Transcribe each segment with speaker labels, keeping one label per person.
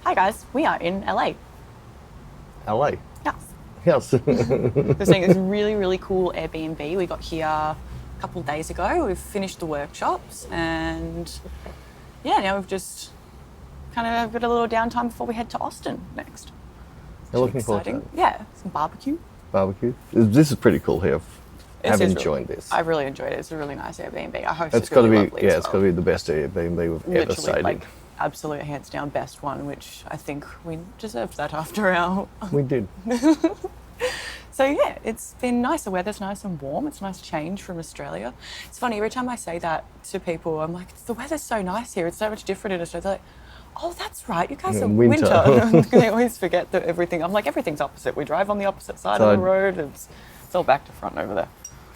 Speaker 1: Hi guys, we are in LA.
Speaker 2: LA?
Speaker 1: Yes.
Speaker 2: Yes.
Speaker 1: We're staying at this really, really cool Airbnb. We got here a couple of days ago. We've finished the workshops and now we've just kind of got a little downtime before we head to Austin next.
Speaker 2: You're looking forward to it?
Speaker 1: Yeah, some barbecue.
Speaker 2: Barbecue? This is pretty cool here. I've enjoyed this.
Speaker 1: I've really enjoyed it. It's a really nice Airbnb. I hope
Speaker 2: it's got to be, it's got to be the best Airbnb we've ever stayed in.
Speaker 1: Like, absolute hands down best one, which I think we deserved that after our...
Speaker 2: We did.
Speaker 1: So yeah, it's been nice. The weather's nice and warm. It's a nice change from Australia. It's funny, every time I say that to people, I'm like, the weather's so nice here. It's so much different in Australia. They're like, oh, that's right. You guys are winter. They always forget that everything... I'm like, everything's opposite. We drive on the opposite side of the road. It's all back to front over there.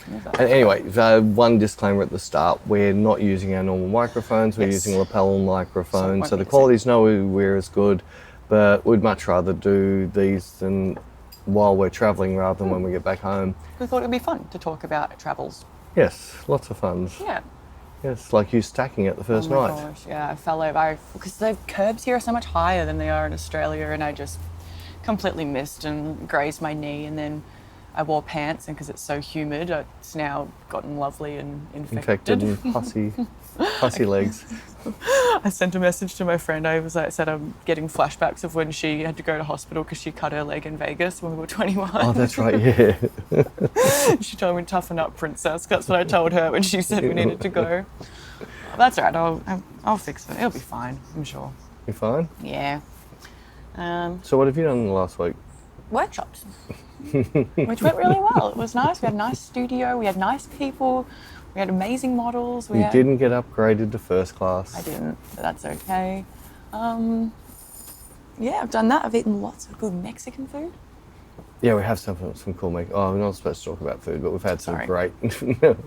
Speaker 2: And anyway, one disclaimer at the start, we're not using our normal microphones, we're using lapel microphones, so the quality's nowhere as good, but we'd much rather do these than while we're travelling rather than when we get back home.
Speaker 1: We thought it'd be fun to talk about travels.
Speaker 2: Yes, lots of fun.
Speaker 1: Yeah.
Speaker 2: Yes, like you stacking it the first night.
Speaker 1: Gosh, yeah, I fell over, because the curbs here are so much higher than they are in Australia, and I just completely missed and grazed my knee, and then I wore pants, and because it's so humid, it's now gotten lovely and infected.
Speaker 2: And pussy legs.
Speaker 1: I sent a message to my friend. I said I'm getting flashbacks of when she had to go to hospital because she cut her leg in Vegas when we were 21.
Speaker 2: Oh, that's right, yeah.
Speaker 1: She told me, toughen up, princess. That's what I told her when she said we needed to go. That's all right. I'll fix it. It'll be fine, I'm sure.
Speaker 2: You fine?
Speaker 1: Yeah.
Speaker 2: So what have you done in the last week?
Speaker 1: Workshops, which went really well. It was nice. We had a nice studio. We had nice people. We had amazing models.
Speaker 2: You didn't get upgraded to first class.
Speaker 1: I didn't, but that's okay. I've done that. I've eaten lots of good Mexican food.
Speaker 2: Yeah, we have some cool Mexican. Oh, we're not supposed to talk about food, but we've had some great... No,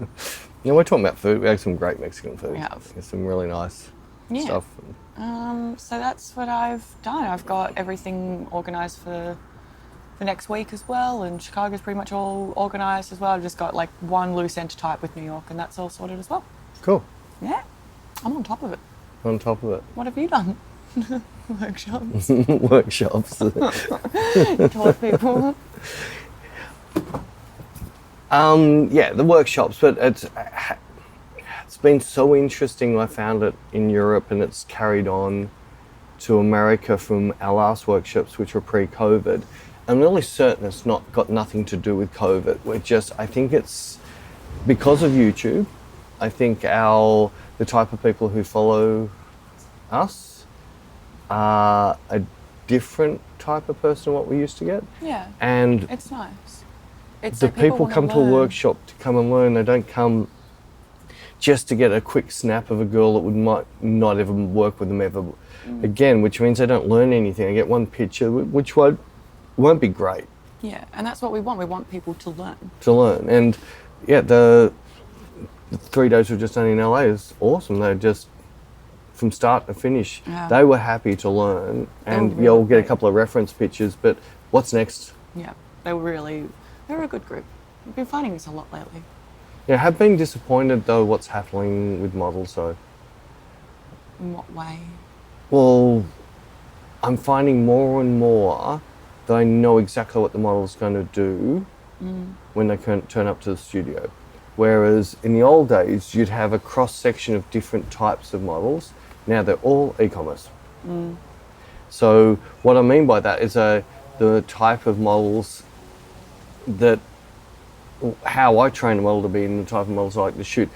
Speaker 2: we're talking about food. We had some great Mexican food.
Speaker 1: We have.
Speaker 2: Some really nice stuff.
Speaker 1: So that's what I've done. I've got everything organised for next week as well, and Chicago's pretty much all organised as well. I've just got like one loose end to type with New York, and that's all sorted as well.
Speaker 2: Cool.
Speaker 1: Yeah, I'm on top of it.
Speaker 2: On top of it.
Speaker 1: What have you done? Workshops.
Speaker 2: Workshops.
Speaker 1: Taught people.
Speaker 2: The workshops, but it's been so interesting. I found it in Europe, and it's carried on to America from our last workshops, which were pre-COVID. I'm really certain it's got nothing to do with COVID. I think it's because of YouTube. I think the type of people who follow us are a different type of person to what we used to get.
Speaker 1: Yeah.
Speaker 2: And
Speaker 1: it's nice. It's
Speaker 2: the people come to a workshop to come and learn. They don't come just to get a quick snap of a girl that might not ever work with them ever again, which means they don't learn anything. They get one picture, which won't be great.
Speaker 1: Yeah, and that's what we want. We want people to learn.
Speaker 2: And yeah, the 3 days we've just done in LA is awesome. They're just, from start to finish, they were happy to learn. And you'll get a couple of reference pictures, but what's next?
Speaker 1: Yeah, they were a good group. We've been finding this a lot lately.
Speaker 2: Yeah, have been disappointed though what's happening with models though.
Speaker 1: In what way?
Speaker 2: Well, I'm finding more and more that I know exactly what the model's going to do when they turn up to the studio. Whereas in the old days, you'd have a cross-section of different types of models. Now they're all e-commerce. So what I mean by that is the type of models that, how I train a model to be in the type of models I like to shoot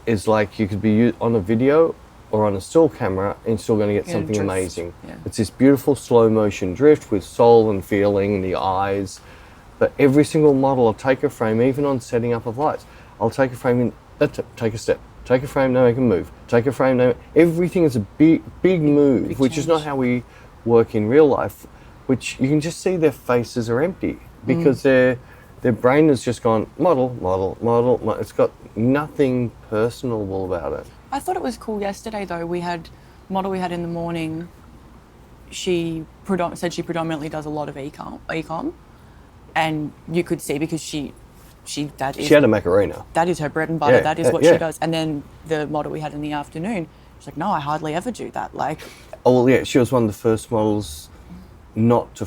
Speaker 2: is like you could be on a video or on a still camera and you're still going to get something amazing. Yeah. It's this beautiful slow motion drift with soul and feeling in the eyes. But every single model, I'll take a frame, even on setting up of lights, I'll take a frame and take a step, take a frame, now make a move, take a frame, now everything is a big move, which is not how we work in real life, which you can just see their faces are empty because their brain has just gone model. It's got nothing personable about it.
Speaker 1: I thought it was cool yesterday though. We had model we had in the morning. She said she predominantly does a lot of e-com, and you could see because she had a Macarena. That is her bread and butter. That is what she does. And then the model we had in the afternoon, she's like, no, I hardly ever do that. Like
Speaker 2: Oh, well, yeah, she was one of the first models not to,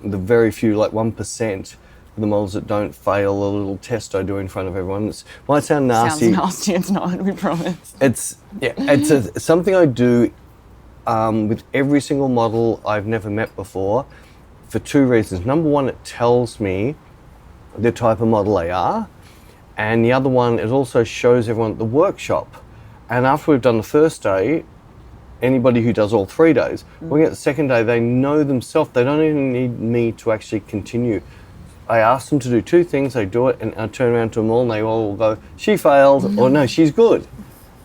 Speaker 2: the very few, like 1%, of the models that don't fail a little test I do in front of everyone. It might sound nasty.
Speaker 1: Sounds nasty, it's not, we promise.
Speaker 2: It's something I do with every single model I've never met before for two reasons. Number one, it tells me the type of model they are. And the other one, it also shows everyone at the workshop. And after we've done the first day, anybody who does all 3 days, when we get the second day, they know themselves. They don't even need me to actually continue. I ask them to do two things, they do it, and I turn around to them all and they all go, she failed, or no, she's good.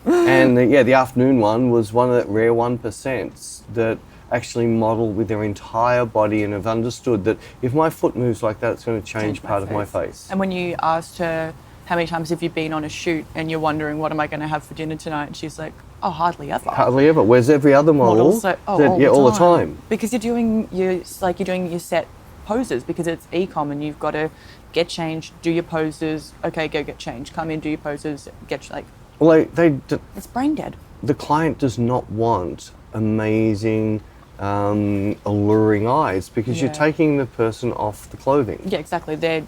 Speaker 2: And the afternoon one was one of that rare 1% that actually model with their entire body and have understood that if my foot moves like that, it's going to change part of my face.
Speaker 1: And when you asked her, how many times have you been on a shoot and you're wondering, what am I going to have for dinner tonight? And she's like, oh, hardly ever.
Speaker 2: Hardly ever. Whereas every other model, all the time.
Speaker 1: Because you're doing your set poses, because it's e-com and you've got to get changed, do your poses, okay, go get changed, come in, do your poses,
Speaker 2: it's
Speaker 1: brain dead.
Speaker 2: The client does not want amazing, alluring eyes because you're taking the person off the clothing.
Speaker 1: Yeah, exactly. They're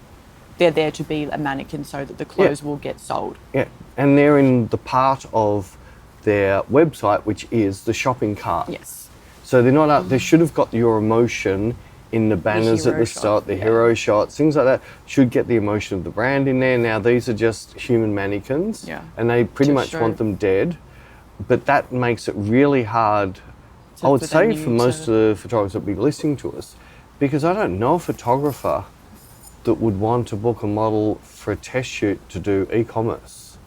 Speaker 1: there to be a mannequin so that the clothes will get sold.
Speaker 2: Yeah, and they're in the part of their website which is the shopping cart.
Speaker 1: Yes.
Speaker 2: So they're not out. They should have got your emotion in the banners at the start, the hero shots, things like that. Should get the emotion of the brand in there. Now these are just human mannequins, and they pretty much want them dead. But that makes it really hard, I would say, for most of the photographers that will be listening to us, because I don't know a photographer that would want to book a model for a test shoot to do e-commerce.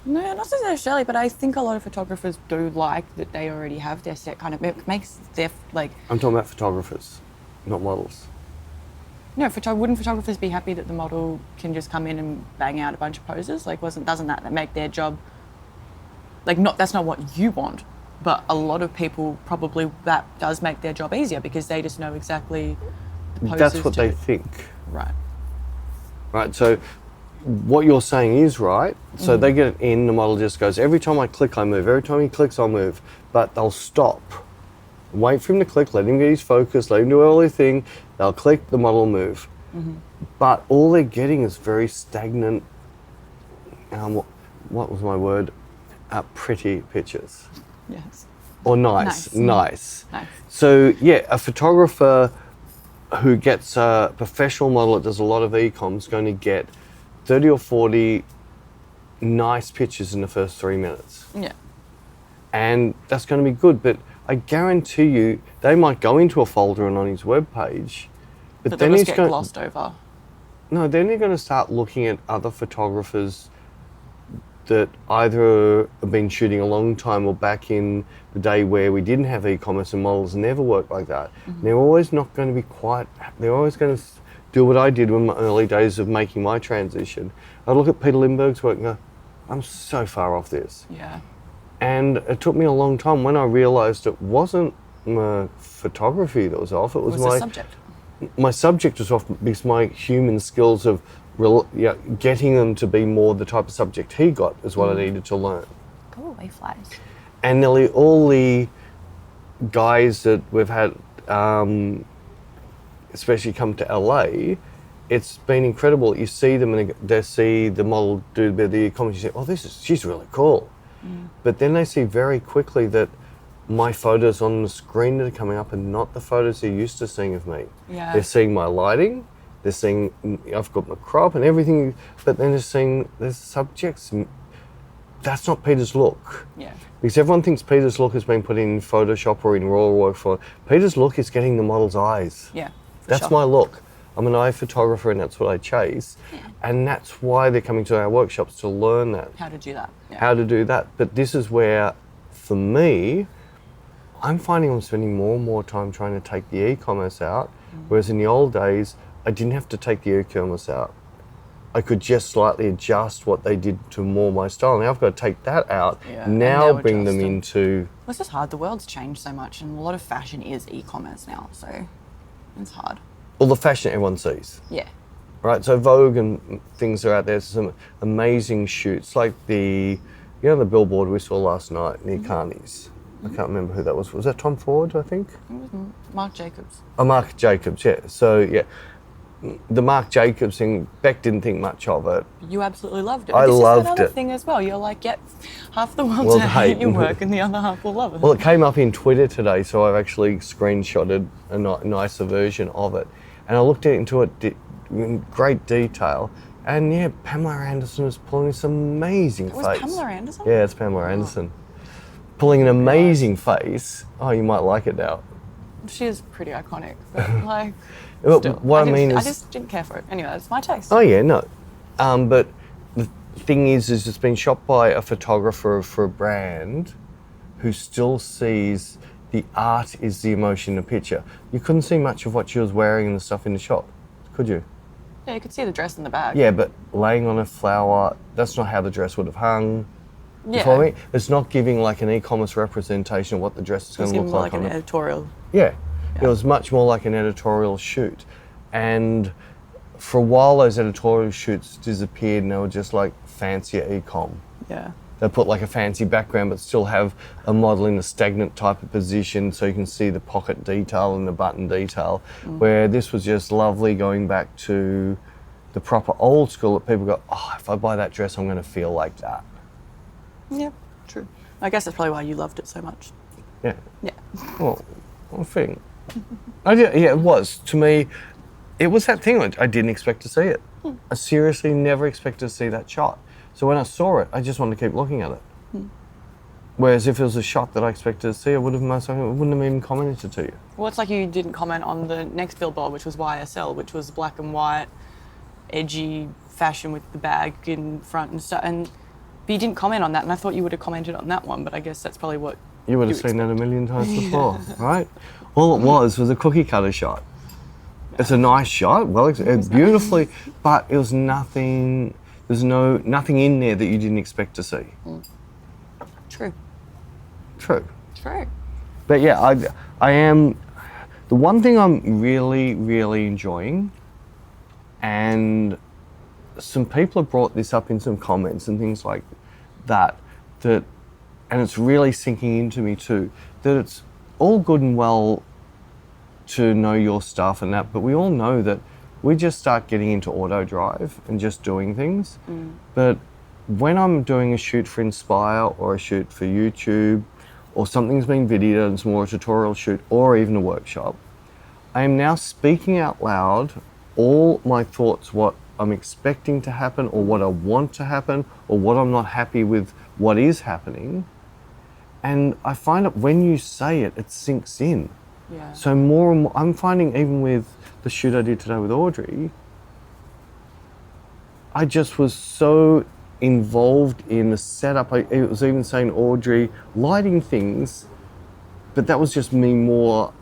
Speaker 1: No, not necessarily, but I think a lot of photographers do like that they already have their set. Kind of, it makes their, like...
Speaker 2: I'm talking about photographers, not models.
Speaker 1: No, wouldn't photographers be happy that the model can just come in and bang out a bunch of poses? Like, doesn't that make their job... Like, that's not what you want, but a lot of people probably, that does make their job easier because they just know exactly the poses.
Speaker 2: That's what they think.
Speaker 1: Right.
Speaker 2: Right, so what you're saying is right. So they get it in, the model just goes, every time I click, I move. Every time he clicks, I'll move. But they'll stop. Wait for him to click, let him get his focus, let him do all their thing. They'll click, the model will move. But all they're getting is very stagnant, what was my word? Pretty pictures.
Speaker 1: Yes.
Speaker 2: Or nice. So yeah, a photographer who gets a professional model that does a lot of e-com is going to get 30 or 40 nice pictures in the first 3 minutes.
Speaker 1: Yeah.
Speaker 2: And that's going to be good, but I guarantee you they might go into a folder and on his webpage, but then
Speaker 1: he's going to get glossed over.
Speaker 2: No, then they're going to start looking at other photographers that either have been shooting a long time or back in the day where we didn't have e-commerce and models never worked like that. They're always not going to be they're always going to do what I did in my early days of making my transition. I look at Peter Lindbergh's work and go, I'm so far off this.
Speaker 1: Yeah.
Speaker 2: And it took me a long time when I realised it wasn't my photography that was off, it was my
Speaker 1: subject.
Speaker 2: My subject was off because my human skills of getting them to be more the type of subject he got is what I needed to learn.
Speaker 1: Go away, flies.
Speaker 2: And nearly all the guys that we've had, especially come to LA, it's been incredible. You see them and they see the model do the comments, you say, oh, she's really cool. But then they see very quickly that my photos on the screen that are coming up are not the photos they're used to seeing of me.
Speaker 1: Yeah.
Speaker 2: They're seeing my lighting, they're seeing I've got my crop and everything, but then they're seeing the subjects. That's not Peter's look.
Speaker 1: Yeah.
Speaker 2: Because everyone thinks Peter's look has been put in Photoshop or in RAW workflow. Peter's look is getting the model's eyes.
Speaker 1: Yeah.
Speaker 2: That's my look. I'm an eye photographer and that's what I chase.
Speaker 1: Yeah.
Speaker 2: And that's why they're coming to our workshops, to learn that.
Speaker 1: How to do that. Yeah.
Speaker 2: How to do that. But this is where, for me, I'm finding I'm spending more and more time trying to take the e-commerce out, whereas in the old days, I didn't have to take the e-commerce out. I could just slightly adjust what they did to more my style. Now I've got to take that out, now bring them into...
Speaker 1: Well, it's just hard. The world's changed so much and a lot of fashion is e-commerce now, so it's hard.
Speaker 2: All the fashion everyone sees.
Speaker 1: Yeah.
Speaker 2: Right, so Vogue and things are out there, some amazing shoots, like the billboard we saw last night near Carney's. I can't remember who that was. Was that Tom Ford, I think?
Speaker 1: It was Marc Jacobs.
Speaker 2: Oh, Marc Jacobs, yeah. So, yeah, the Marc Jacobs thing, Beck didn't think much of it.
Speaker 1: You absolutely loved it.
Speaker 2: I
Speaker 1: But this
Speaker 2: loved
Speaker 1: is another
Speaker 2: it.
Speaker 1: thing as well. You're like, yep, half the world
Speaker 2: Well,
Speaker 1: will hate
Speaker 2: hate.
Speaker 1: your work and the other half will love it.
Speaker 2: Well, it came up in Twitter today, so I've actually screenshotted a nicer version of it. And I looked into it in great detail. And yeah, Pamela Anderson is pulling this amazing face.
Speaker 1: Was Pamela Anderson?
Speaker 2: Yeah, it's Pamela Anderson. Pulling an amazing face. Oh, you might like it now.
Speaker 1: She is pretty iconic, but like,
Speaker 2: But
Speaker 1: still,
Speaker 2: what I mean
Speaker 1: I
Speaker 2: is-
Speaker 1: just didn't care for it. Anyway, that's my taste.
Speaker 2: Oh yeah, no. But the thing is it's been shot by a photographer for a brand who still sees the art is the emotion in the picture. You couldn't see much of what she was wearing and the stuff in the shot, could you?
Speaker 1: Yeah, you could see the dress in the bag.
Speaker 2: Yeah, but laying on a flower, that's not how the dress would have hung.
Speaker 1: Yeah.
Speaker 2: You follow me? It's not giving like an e-commerce representation of what the dress is
Speaker 1: It's
Speaker 2: going to
Speaker 1: giving
Speaker 2: look
Speaker 1: more
Speaker 2: like
Speaker 1: like an
Speaker 2: on it.
Speaker 1: editorial.
Speaker 2: Yeah. It was much more like an editorial shoot. And for a while, those editorial shoots disappeared and they were just like fancier e-com.
Speaker 1: Yeah.
Speaker 2: They put like a fancy background but still have a model in a stagnant type of position so you can see the pocket detail and the button detail, where this was just lovely going back to the proper old school that people go, oh, if I buy that dress, I'm going to feel like that.
Speaker 1: Yeah, true. I guess that's probably why you loved it so much.
Speaker 2: Yeah.
Speaker 1: Yeah.
Speaker 2: Well, I think. Yeah, it was. To me, it was that thing. I didn't expect to see it. I seriously never expected to see that shot. So when I saw it, I just wanted to keep looking at it. Whereas if it was a shot that I expected to see, I wouldn't have even commented to you.
Speaker 1: Well, it's like you didn't comment on the next billboard, which was YSL, which was black and white, edgy fashion with the bag in front and stuff. But you didn't comment on that, and I thought you would have commented on that one, but I guess that's probably what
Speaker 2: You would have seen that a million times before, right? All it was a cookie cutter shot. It's a nice shot, well, it's beautifully, but it was nothing. There's nothing in there that you didn't expect to see.
Speaker 1: True.
Speaker 2: True.
Speaker 1: True.
Speaker 2: But yeah, I am. The one thing I'm really, really enjoying, and some people have brought this up in some comments and things like that, and it's really sinking into me too, that it's all good and well to know your stuff and that, but we all know that we just start getting into auto drive and just doing things. But when I'm doing a shoot for Inspire or a shoot for YouTube or something's been videoed and it's more a tutorial shoot or even a workshop, I am now speaking out loud all my thoughts, what I'm expecting to happen or what I want to happen or what I'm not happy with what is happening. And I find that when you say it, it sinks in.
Speaker 1: Yeah.
Speaker 2: So more and more, I'm finding even with the shoot I did today with Audrey, I just was so involved in the setup. It was even saying Audrey lighting things, but that was just me more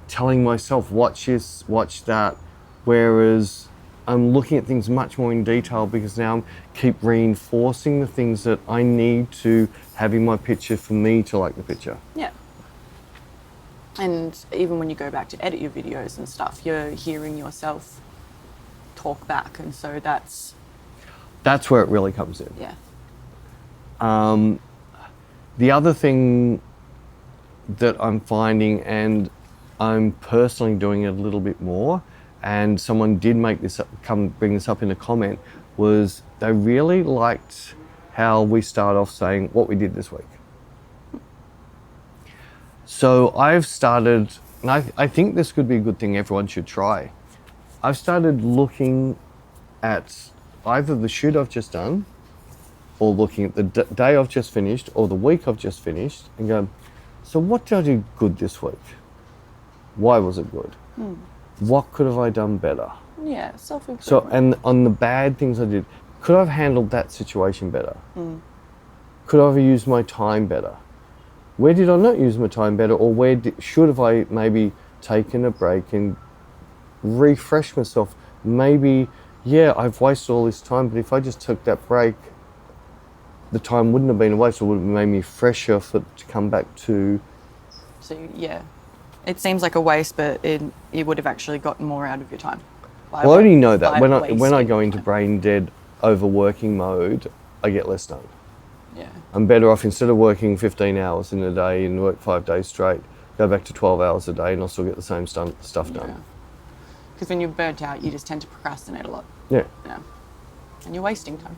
Speaker 2: telling myself, watch this, watch that. Whereas I'm looking at things much more in detail because now I'm keep reinforcing the things that I need to have in my picture for me to like the picture.
Speaker 1: Yeah. And even when you go back to edit your videos and stuff, you're hearing yourself talk back. And so that's
Speaker 2: where it really comes in.
Speaker 1: Yeah.
Speaker 2: The other thing that I'm finding, and I'm personally doing it a little bit more, and someone did make this up, bring this up in a comment, was they really liked how we start off saying what we did this week. So I've started, and I think this could be a good thing everyone should try. I've started looking at either the shoot I've just done or looking at the day I've just finished or the week I've just finished and go, so what did I do good this week? Why was it good? What could have I done better?
Speaker 1: Yeah, self-improvement.
Speaker 2: So, and on the bad things I did, could I have handled that situation better? Could I have used my time better? Where did I not use my time better, or where should have I maybe taken a break and refresh myself? Maybe, yeah, I've wasted all this time, but if I just took that break, the time wouldn't have been a waste, or would have made me fresher to come back to.
Speaker 1: So yeah, it seems like a waste, but it would have actually gotten more out of your time.
Speaker 2: Well, I already know that when I
Speaker 1: wasting
Speaker 2: go into
Speaker 1: time.
Speaker 2: brain dead, overworking mode, I get less done.
Speaker 1: Yeah.
Speaker 2: I'm better off, instead of working 15 hours in a day and work 5 days straight, go back to 12 hours a day and I'll still get the same stuff done.
Speaker 1: Because when you're burnt out, you just tend to procrastinate a lot.
Speaker 2: Yeah.
Speaker 1: Yeah. And you're wasting time.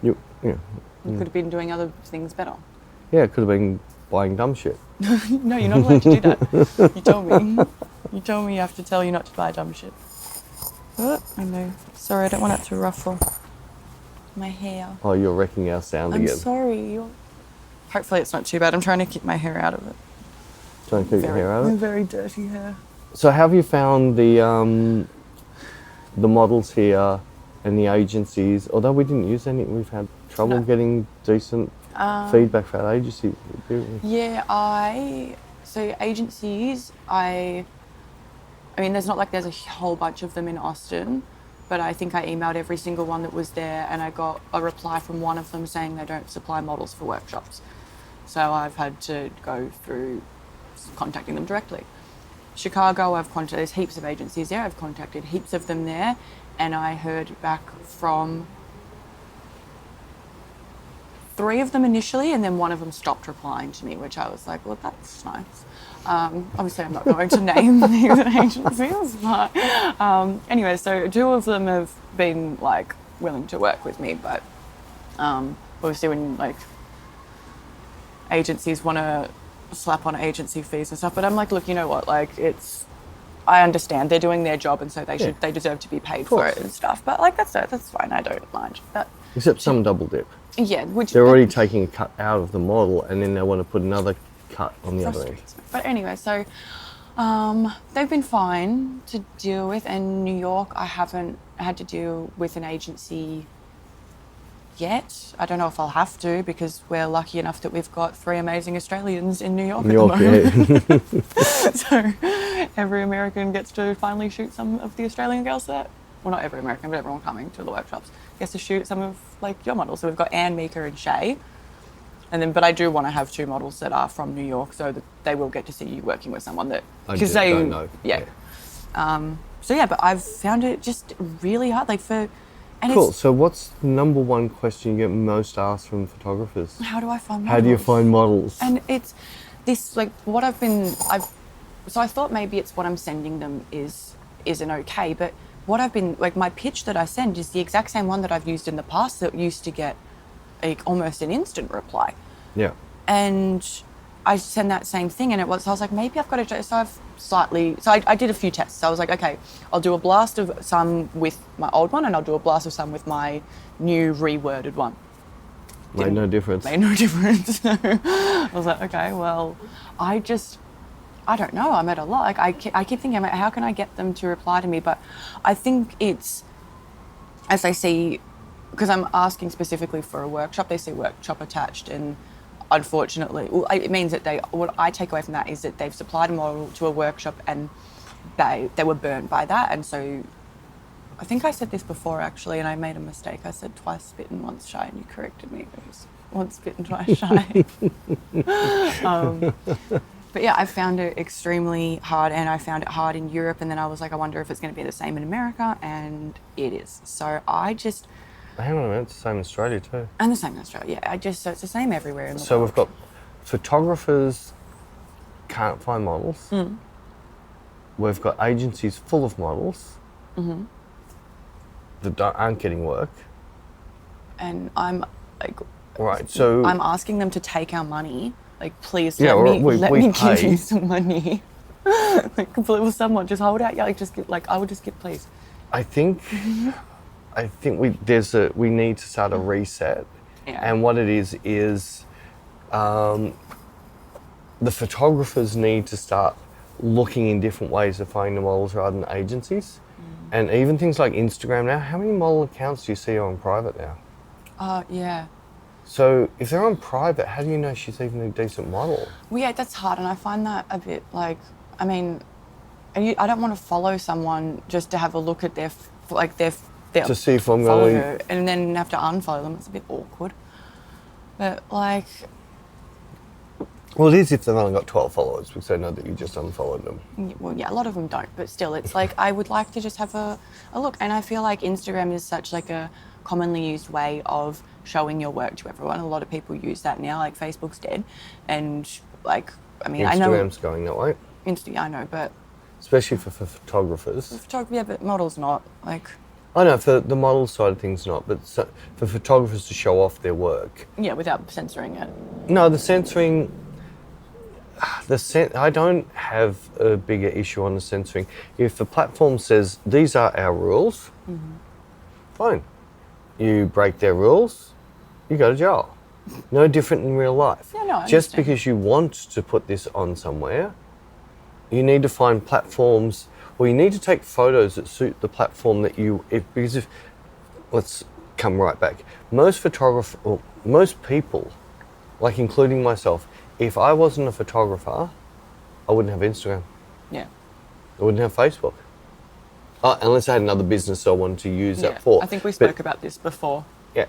Speaker 2: Yeah.
Speaker 1: You could have been doing other things better.
Speaker 2: Yeah, it could have been buying dumb shit.
Speaker 1: No, you're not allowed to do that. You told me. You told me you have to tell you not to buy dumb shit. Oh, I know. Sorry, I don't want it to ruffle my hair.
Speaker 2: Oh, you're wrecking our sound
Speaker 1: I'm
Speaker 2: again.
Speaker 1: sorry. Hopefully it's not too bad. I'm trying to keep my hair out of it.
Speaker 2: Trying to keep your hair out of it?
Speaker 1: Very dirty hair.
Speaker 2: So how have you found the models here and the agencies? Although we didn't use any, we've had trouble getting decent feedback for our agencies.
Speaker 1: Yeah, so agencies, I mean, there's not like there's a whole bunch of them in Austin, but I think I emailed every single one that was there and I got a reply from one of them saying they don't supply models for workshops. So I've had to go through contacting them directly. Chicago, there's heaps of agencies there. I've contacted heaps of them there and I heard back from 3 of them initially, and then one of them stopped replying to me, which I was like, well, that's nice. Obviously, I'm not going to name these agencies, but anyway, so 2 of them have been like willing to work with me, but obviously when like agencies want to slap on agency fees and stuff, but I'm like, look, you know what, like I understand they're doing their job and so they deserve to be paid for it and stuff, but like that's fine, I don't mind. But
Speaker 2: except some double dip.
Speaker 1: Yeah,
Speaker 2: they're already taking a cut out of the model and then they want to put another cut on the other end.
Speaker 1: But anyway, so they've been fine to deal with, and New York I haven't had to deal with an agency yet. I don't know if I'll have to, because we're lucky enough that we've got 3 amazing Australians in New York at the moment. Yeah. So every American gets to finally shoot some of the Australian girls that, well, not every American, but everyone coming to the workshops gets to shoot some of like your models. So we've got Anne, Mika and Shay. And then, but I do want to have 2 models that are from New York so that they will get to see you working with someone that, because they
Speaker 2: don't know.
Speaker 1: Yeah. So yeah, but I've found it just really hard. Like
Speaker 2: cool. So what's the number one question you get most asked from photographers?
Speaker 1: How do I find models?
Speaker 2: How do you find models?
Speaker 1: And it's this, like what so I thought maybe it's what I'm sending them isn't okay, but what I've been, like my pitch that I send is the exact same one that I've used in the past that used to get almost an instant reply.
Speaker 2: Yeah.
Speaker 1: And I send that same thing and I was like, maybe I've got to, so I did a few tests. So I was like, okay, I'll do a blast of some with my old one and I'll do a blast of some with my new reworded one.
Speaker 2: Made no difference.
Speaker 1: Made no difference. So I was like, okay, well, I don't know. I'm at a lot. Like I keep thinking, how can I get them to reply to me? But I think it's, as they see, because I'm asking specifically for a workshop, they see workshop attached, and unfortunately, it means that what I take away from that is that they've supplied a model to a workshop and they were burnt by that. And so I think I said this before actually, and I made a mistake. I said twice bitten, once shy, and you corrected me. It was once bitten, twice shy. But yeah, I found it extremely hard, and I found it hard in Europe, and then I was like, I wonder if it's going to be the same in America, and it is. So
Speaker 2: hang on a minute, it's the same in Australia too.
Speaker 1: And the same in Australia, yeah. So it's the same everywhere in the world.
Speaker 2: So we've got photographers can't find models.
Speaker 1: Mm.
Speaker 2: We've got agencies full of models that aren't getting work.
Speaker 1: And I'm like,
Speaker 2: right, so
Speaker 1: I'm asking them to take our money. Like, please
Speaker 2: let
Speaker 1: me give you some money. Like, will someone just hold out? Yeah, like, just get, like, I would just get, please.
Speaker 2: I think we need to start a reset, and what it is the photographers need to start looking in different ways of finding the models rather than agencies, and even things like Instagram now. How many model accounts do you see on private now?
Speaker 1: Yeah.
Speaker 2: So if they're on private, how do you know she's even a decent model?
Speaker 1: Well, yeah, that's hard, and I find that a bit like, I mean, I don't want to follow someone just to have a look at their
Speaker 2: to see if I'm
Speaker 1: follow
Speaker 2: going
Speaker 1: her, and then have to unfollow them. It's a bit awkward. But like,
Speaker 2: well, it is if they've only got 12 followers, because they know that you just unfollowed them.
Speaker 1: well, yeah, a lot of them don't, but still, it's like I would like to just have a look, and I feel like Instagram is such like a commonly used way of showing your work to everyone. A lot of people use that now, like Facebook's dead. And like, I mean, I know...
Speaker 2: Instagram's going that way.
Speaker 1: I know, but...
Speaker 2: Especially for photographers.
Speaker 1: For photography, yeah, but models not, like...
Speaker 2: I know, for the model side of things not, but for photographers to show off their work.
Speaker 1: Yeah, without censoring it.
Speaker 2: No, the censoring... I don't have a bigger issue on the censoring. If the platform says, these are our rules, fine. You break their rules, you go to jail. No different in real life.
Speaker 1: Yeah, no, I
Speaker 2: Just
Speaker 1: understand.
Speaker 2: because you want to put this on somewhere, you need to find platforms, or you need to take photos that suit the platform that let's come right back. Most photographers, or most people, like including myself, if I wasn't a photographer, I wouldn't have Instagram.
Speaker 1: Yeah.
Speaker 2: I wouldn't have Facebook. Unless I had another business I wanted to use that for.
Speaker 1: I think we spoke about this before.
Speaker 2: Yeah.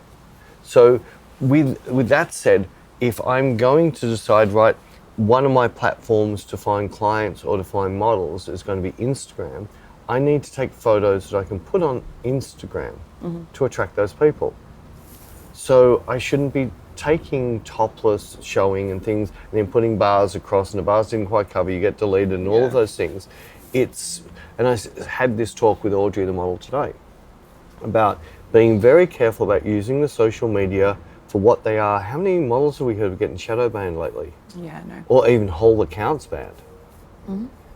Speaker 2: So with that said, if I'm going to decide, right, one of my platforms to find clients or to find models is going to be Instagram, I need to take photos that I can put on Instagram to attract those people. So I shouldn't be taking topless showing and things and then putting bars across, and the bars didn't quite cover, you get deleted and all of those things. And I had this talk with Audrey, the model, today, about being very careful about using the social media for what they are. How many models have we heard of getting shadow banned lately?
Speaker 1: Yeah, no.
Speaker 2: Or even whole accounts banned.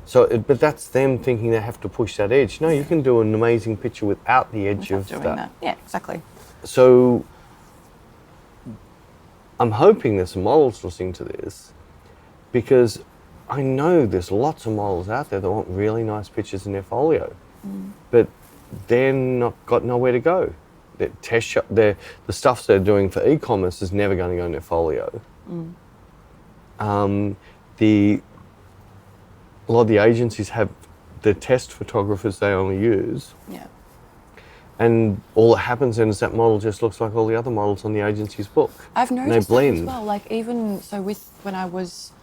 Speaker 2: So, but that's them thinking they have to push that edge. No, you can do an amazing picture without the edge of
Speaker 1: Doing
Speaker 2: that.
Speaker 1: that. Yeah, exactly.
Speaker 2: So I'm hoping there's some models listening to this, because I know there's lots of models out there that want really nice pictures in their folio, but they're not got nowhere to go. The stuff they're doing for e-commerce is never going to go in their folio. A lot of the agencies have the test photographers they only use. Yeah. And all that happens then is that model just looks like all the other models on the agency's book.
Speaker 1: I've noticed that as well. Like even so, when I was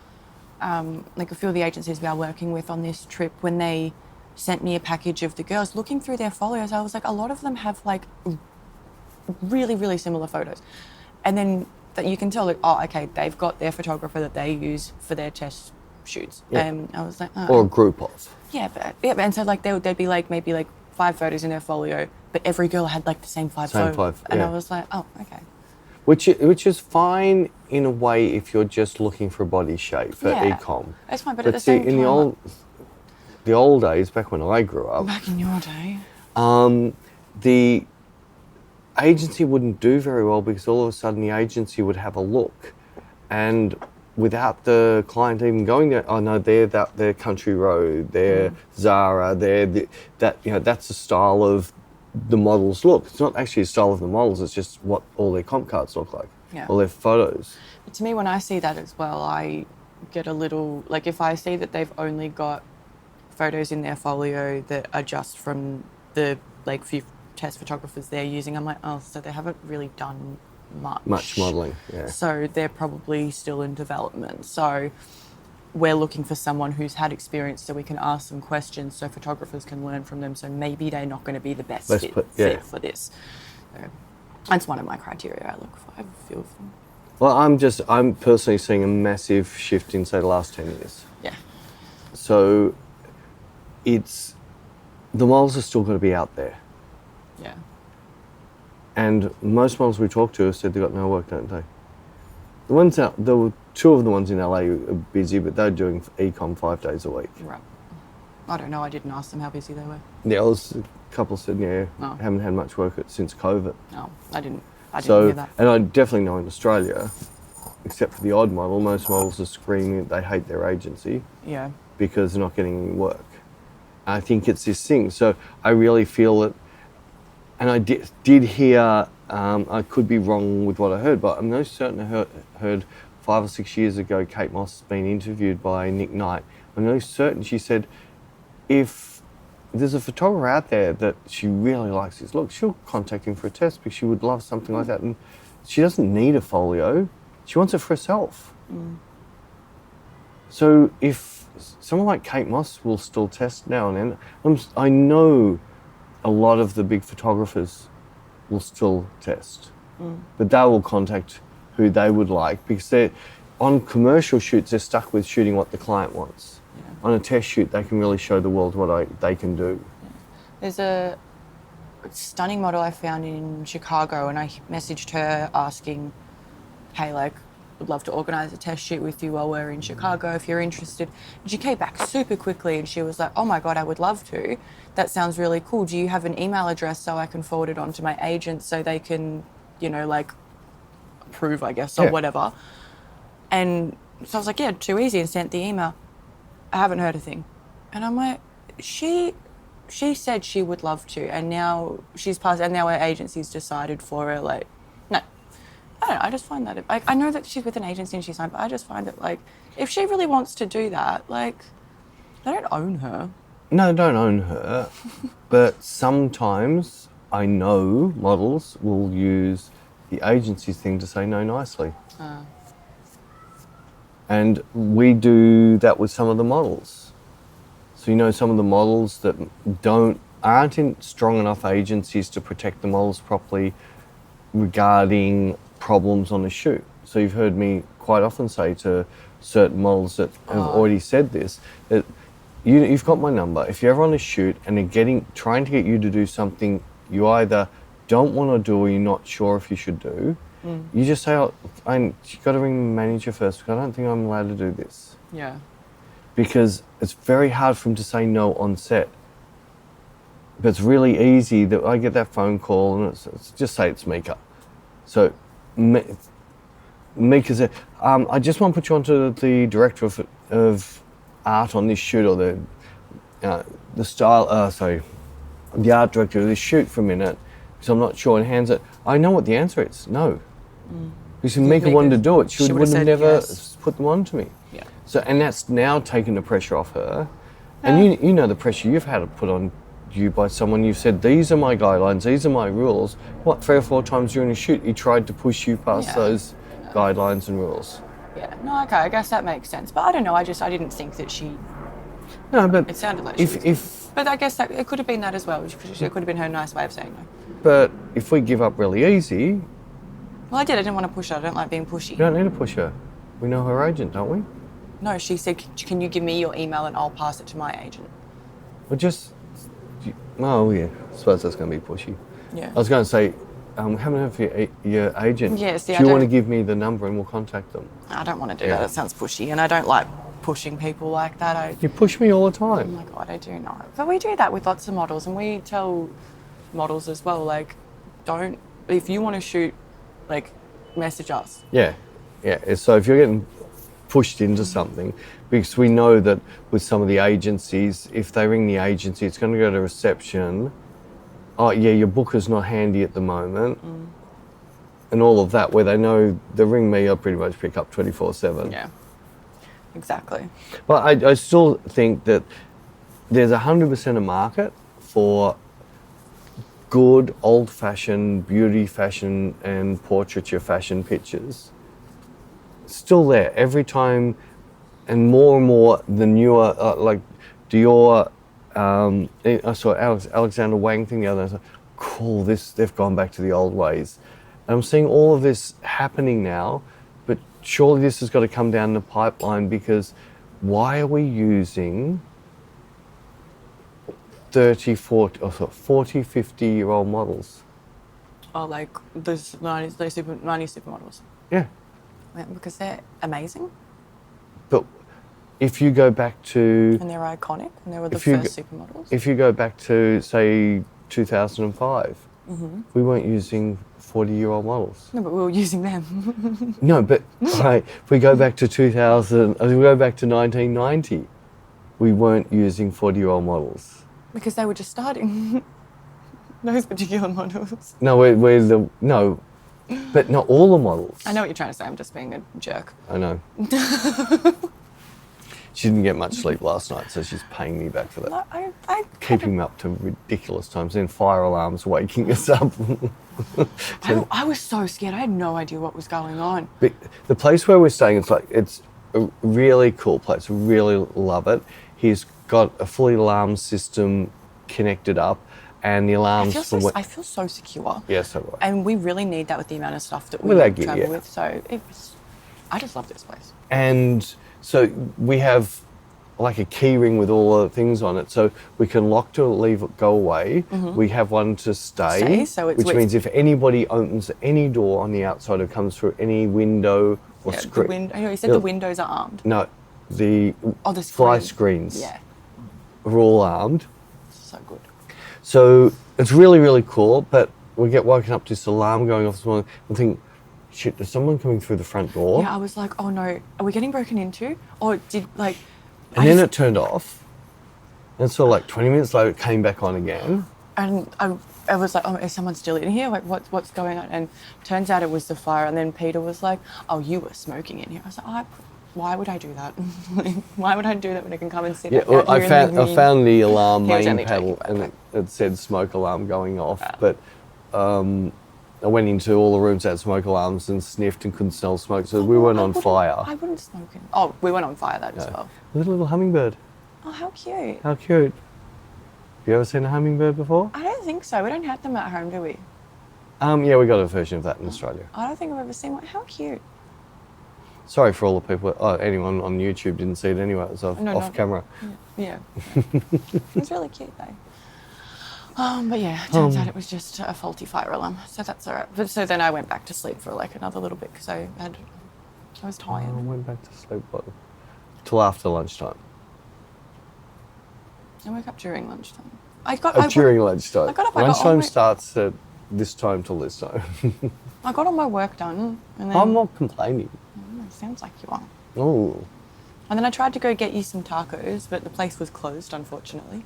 Speaker 1: like a few of the agencies we are working with on this trip, when they sent me a package of the girls, looking through their folios, I was like, a lot of them have like really, really similar photos, and then that you can tell, like, oh, okay, they've got their photographer that they use for their test shoots. Yeah. And I was like, oh.
Speaker 2: Or a group of.
Speaker 1: Yeah, and so like there'd be like maybe like 5 photos in their folio, but every girl had like the same 5 photos. And I was like, oh, okay. Which
Speaker 2: is fine in a way if you're just looking for a body shape for e-com.
Speaker 1: It's fine, but at the same time...
Speaker 2: in the old days, back when I grew up...
Speaker 1: Back in your day.
Speaker 2: The agency wouldn't do very well because all of a sudden the agency would have a look, and without the client even going there, oh no, they're Country Road, they're Zara, that's the style of the model's look. It's not actually the style of the models, it's just what all their comp cards look like, all their photos.
Speaker 1: But to me, when I see that as well, I get a little, like if I see that they've only got photos in their folio that are just from the like few test photographers they're using, I'm like, oh, so they haven't really done much
Speaker 2: modelling,
Speaker 1: so they're probably still in development. So we're looking for someone who's had experience so we can ask some questions so photographers can learn from them, so maybe they're not going to be the best fit for this. So that's one of my criteria I look for. I have a few of them.
Speaker 2: Well, I'm personally seeing a massive shift in, say, the last 10 years.
Speaker 1: Yeah.
Speaker 2: So the models are still going to be out there.
Speaker 1: Yeah.
Speaker 2: And most models we talk to have said they've got no work, don't they? The ones out, there were 2 of the ones in LA are busy, but they're doing e-com 5 days a week.
Speaker 1: Right. I don't know, I didn't ask them how busy they were.
Speaker 2: Yeah, a couple said, haven't had much work since COVID.
Speaker 1: No, I didn't hear that.
Speaker 2: And I definitely know in Australia, except for the odd model, most models are screaming that they hate their agency.
Speaker 1: Yeah.
Speaker 2: Because they're not getting any work. I think it's this thing. So I really feel that, and I did hear, I could be wrong with what I heard, but I'm no certain I heard 5 or 6 years ago, Kate Moss has been interviewed by Nick Knight. I'm no certain, she said, if there's a photographer out there that she really likes his look, she'll contact him for a test because she would love something like that. And she doesn't need a folio, she wants it for herself. So if someone like Kate Moss will still test now and then, I know a lot of the big photographers will still test. But they will contact who they would like, because they're on commercial shoots, they're stuck with shooting what the client wants. On a test shoot, they can really show the world what they can do.
Speaker 1: There's a stunning model I found in Chicago, and I messaged her asking, hey, like, would love to organise a test shoot with you while we're in Chicago if you're interested. And she came back super quickly and she was like, oh my God, I would love to. That sounds really cool. Do you have an email address so I can forward it on to my agent so they can, you know, like, approve, I guess, or whatever. And so I was like, yeah, too easy, and sent the email. I haven't heard a thing. And I'm like, she said she would love to, and now she's passed, and now her agency's decided for her, like, no. I don't know, I just find that, I know that she's with an agency and she's signed, but I just find that, like, if she really wants to do that, like, they don't own her.
Speaker 2: No, don't own her. But sometimes I know models will use the agency's thing to say no nicely. And we do that with some of the models. So, you know, some of the models that aren't in strong enough agencies to protect the models properly regarding problems on the shoot. So you've heard me quite often say to certain models that have already said this, that you've got my number. If you're ever on a shoot and they're trying to get you to do something you either don't want to do or you're not sure if you should do, you just say, you've got to ring the manager first, because I don't think I'm allowed to do this.
Speaker 1: Yeah.
Speaker 2: Because it's very hard for him to say no on set. But it's really easy that I get that phone call and it's just say it's Mika. So Mika said, I just want to put you onto the director of art on this shoot, or the art director of this shoot for a minute, because I'm not sure, and hands it. I know what the answer is, no. Because if Mika wanted to do it, she would have never put them on to me.
Speaker 1: Yeah.
Speaker 2: So, and that's now taken the pressure off her. And you know the pressure you've had to put on you by someone. You've said, these are my guidelines, these are my rules. What, 3 or 4 times during a shoot, he tried to push you past those guidelines and rules.
Speaker 1: Yeah, no, okay, I guess that makes sense. But I don't know, I didn't think that she...
Speaker 2: No, but...
Speaker 1: It sounded like she was... But I guess that it could have been that as well. It could have been her nice way of saying no.
Speaker 2: But if we give up really easy...
Speaker 1: Well, I didn't want to push her. I don't like being pushy.
Speaker 2: You don't need to push her. We know her agent, don't we?
Speaker 1: No, she said, can you give me your email and I'll pass it to my agent?
Speaker 2: Well, just... Oh, yeah. I suppose that's going to be pushy.
Speaker 1: Yeah.
Speaker 2: I was going to say, we haven't heard from your agent.
Speaker 1: Yes,
Speaker 2: do you want to give me the number and we'll contact them?
Speaker 1: I don't want to do that. It sounds pushy, and I don't like pushing people like that.
Speaker 2: You push me all the time.
Speaker 1: Oh my God, I do not. But we do that with lots of models, and we tell models as well, like, if you want to shoot, like, message us.
Speaker 2: Yeah. So if you're getting pushed into something, because we know that with some of the agencies, if they ring the agency, it's going to go to reception. Oh, yeah, your booker's not handy at the moment. And all of that, where they know they ring me, I'll pretty much pick up 24/7.
Speaker 1: Yeah, exactly.
Speaker 2: But I still think that there's 100% a market for good, old-fashioned beauty fashion and portraiture fashion pictures. Still there every time, and more the newer, like Dior. I saw Alexander Wang thing the other day. I was like, cool, they've gone back to the old ways. And I'm seeing all of this happening now, but surely this has got to come down the pipeline, because why are we using 30, 40, 50-year-old models?
Speaker 1: Oh, like those 90s supermodels.
Speaker 2: Yeah.
Speaker 1: Because they're amazing.
Speaker 2: But if you go back to...
Speaker 1: And they're iconic, and they were the first supermodels.
Speaker 2: If you go back to, say, 2005, we weren't using 40-year-old models.
Speaker 1: No, but we were using them.
Speaker 2: No, but if we go back to 1990, we weren't using 40-year-old models.
Speaker 1: Because they were just starting. Those particular models.
Speaker 2: No, but not all the models.
Speaker 1: I know what you're trying to say. I'm just being a jerk.
Speaker 2: I know. She didn't get much sleep last night, so she's paying me back for that.
Speaker 1: No,
Speaker 2: Keeping me up to ridiculous times, then fire alarms waking us up.
Speaker 1: I was so scared. I had no idea what was going on.
Speaker 2: But the place where we're staying, it's a really cool place. I really love it. He's got a fully alarm system connected up, and the alarms
Speaker 1: I feel so secure.
Speaker 2: Yeah, so do I.
Speaker 1: And we really need that with the amount of stuff that we
Speaker 2: With our gear,
Speaker 1: travel
Speaker 2: yeah.
Speaker 1: with. So I just love this place.
Speaker 2: And so we have like a key ring with all the things on it, so we can lock to leave it, go away. We have one to stay,
Speaker 1: so it's
Speaker 2: which means if anybody opens any door on the outside or comes through any window or screen.
Speaker 1: I know you said the windows are armed.
Speaker 2: No, the
Speaker 1: the
Speaker 2: fly
Speaker 1: screen.
Speaker 2: screens
Speaker 1: Yeah,
Speaker 2: are all armed.
Speaker 1: so good.
Speaker 2: So it's really, really cool, but we get woken up to this alarm going off this morning and think, shit, there's someone coming through the front door.
Speaker 1: Yeah, I was like, oh no, are we getting broken into? Or did like...
Speaker 2: And then it turned off. And so like 20 minutes later, it came back on again.
Speaker 1: And I was like, oh, is someone still in here? Like, what's going on? And turns out it was the fire. And then Peter was like, oh, you were smoking in here. I was like, why would I do that? Why would I do that when I can come and sit
Speaker 2: Yeah,
Speaker 1: out
Speaker 2: well,
Speaker 1: here in the
Speaker 2: I found the alarm
Speaker 1: He was
Speaker 2: main
Speaker 1: only
Speaker 2: panel
Speaker 1: joking,
Speaker 2: and it said smoke alarm going off. But I went into all the rooms that had smoke alarms and sniffed and couldn't smell smoke, so we weren't on fire.
Speaker 1: I wouldn't smoke in. Oh, we went on fire as well.
Speaker 2: Little hummingbird.
Speaker 1: Oh, how cute.
Speaker 2: How cute. Have you ever seen a hummingbird before?
Speaker 1: I don't think so. We don't have them at home, do we?
Speaker 2: Yeah, we got a version of that in Australia.
Speaker 1: I don't think I've ever seen one. How cute.
Speaker 2: Sorry for all the people. Anyone on YouTube didn't see it anyway. It was off camera.
Speaker 1: Yeah. It was really cute though. But yeah, it turns out it was just a faulty fire alarm, so that's all right. But so then I went back to sleep for like another little bit because I was tired.
Speaker 2: I went back to sleep till after lunchtime.
Speaker 1: I woke up during lunchtime.
Speaker 2: During lunchtime. Lunchtime
Speaker 1: my-
Speaker 2: starts at this time till this time.
Speaker 1: I got all my work done, and then
Speaker 2: I'm not complaining.
Speaker 1: It sounds like you are.
Speaker 2: Oh.
Speaker 1: And then I tried to go get you some tacos, but the place was closed, unfortunately.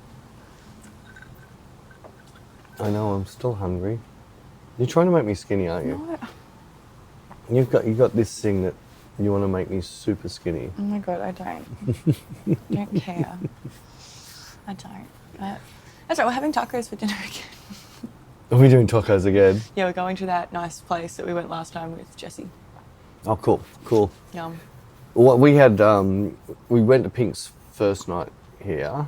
Speaker 2: I know, I'm still hungry. You're trying to make me skinny, aren't you?
Speaker 1: No,
Speaker 2: You've got this thing that you want to make me super skinny.
Speaker 1: oh my god, I don't. Don't care. I don't. That's right, we're having tacos for dinner again.
Speaker 2: Are we doing tacos again?
Speaker 1: Yeah, we're going to that nice place that we went last time with Jessie.
Speaker 2: Oh, cool.
Speaker 1: Yum.
Speaker 2: What we had, we went to Pink's first night here,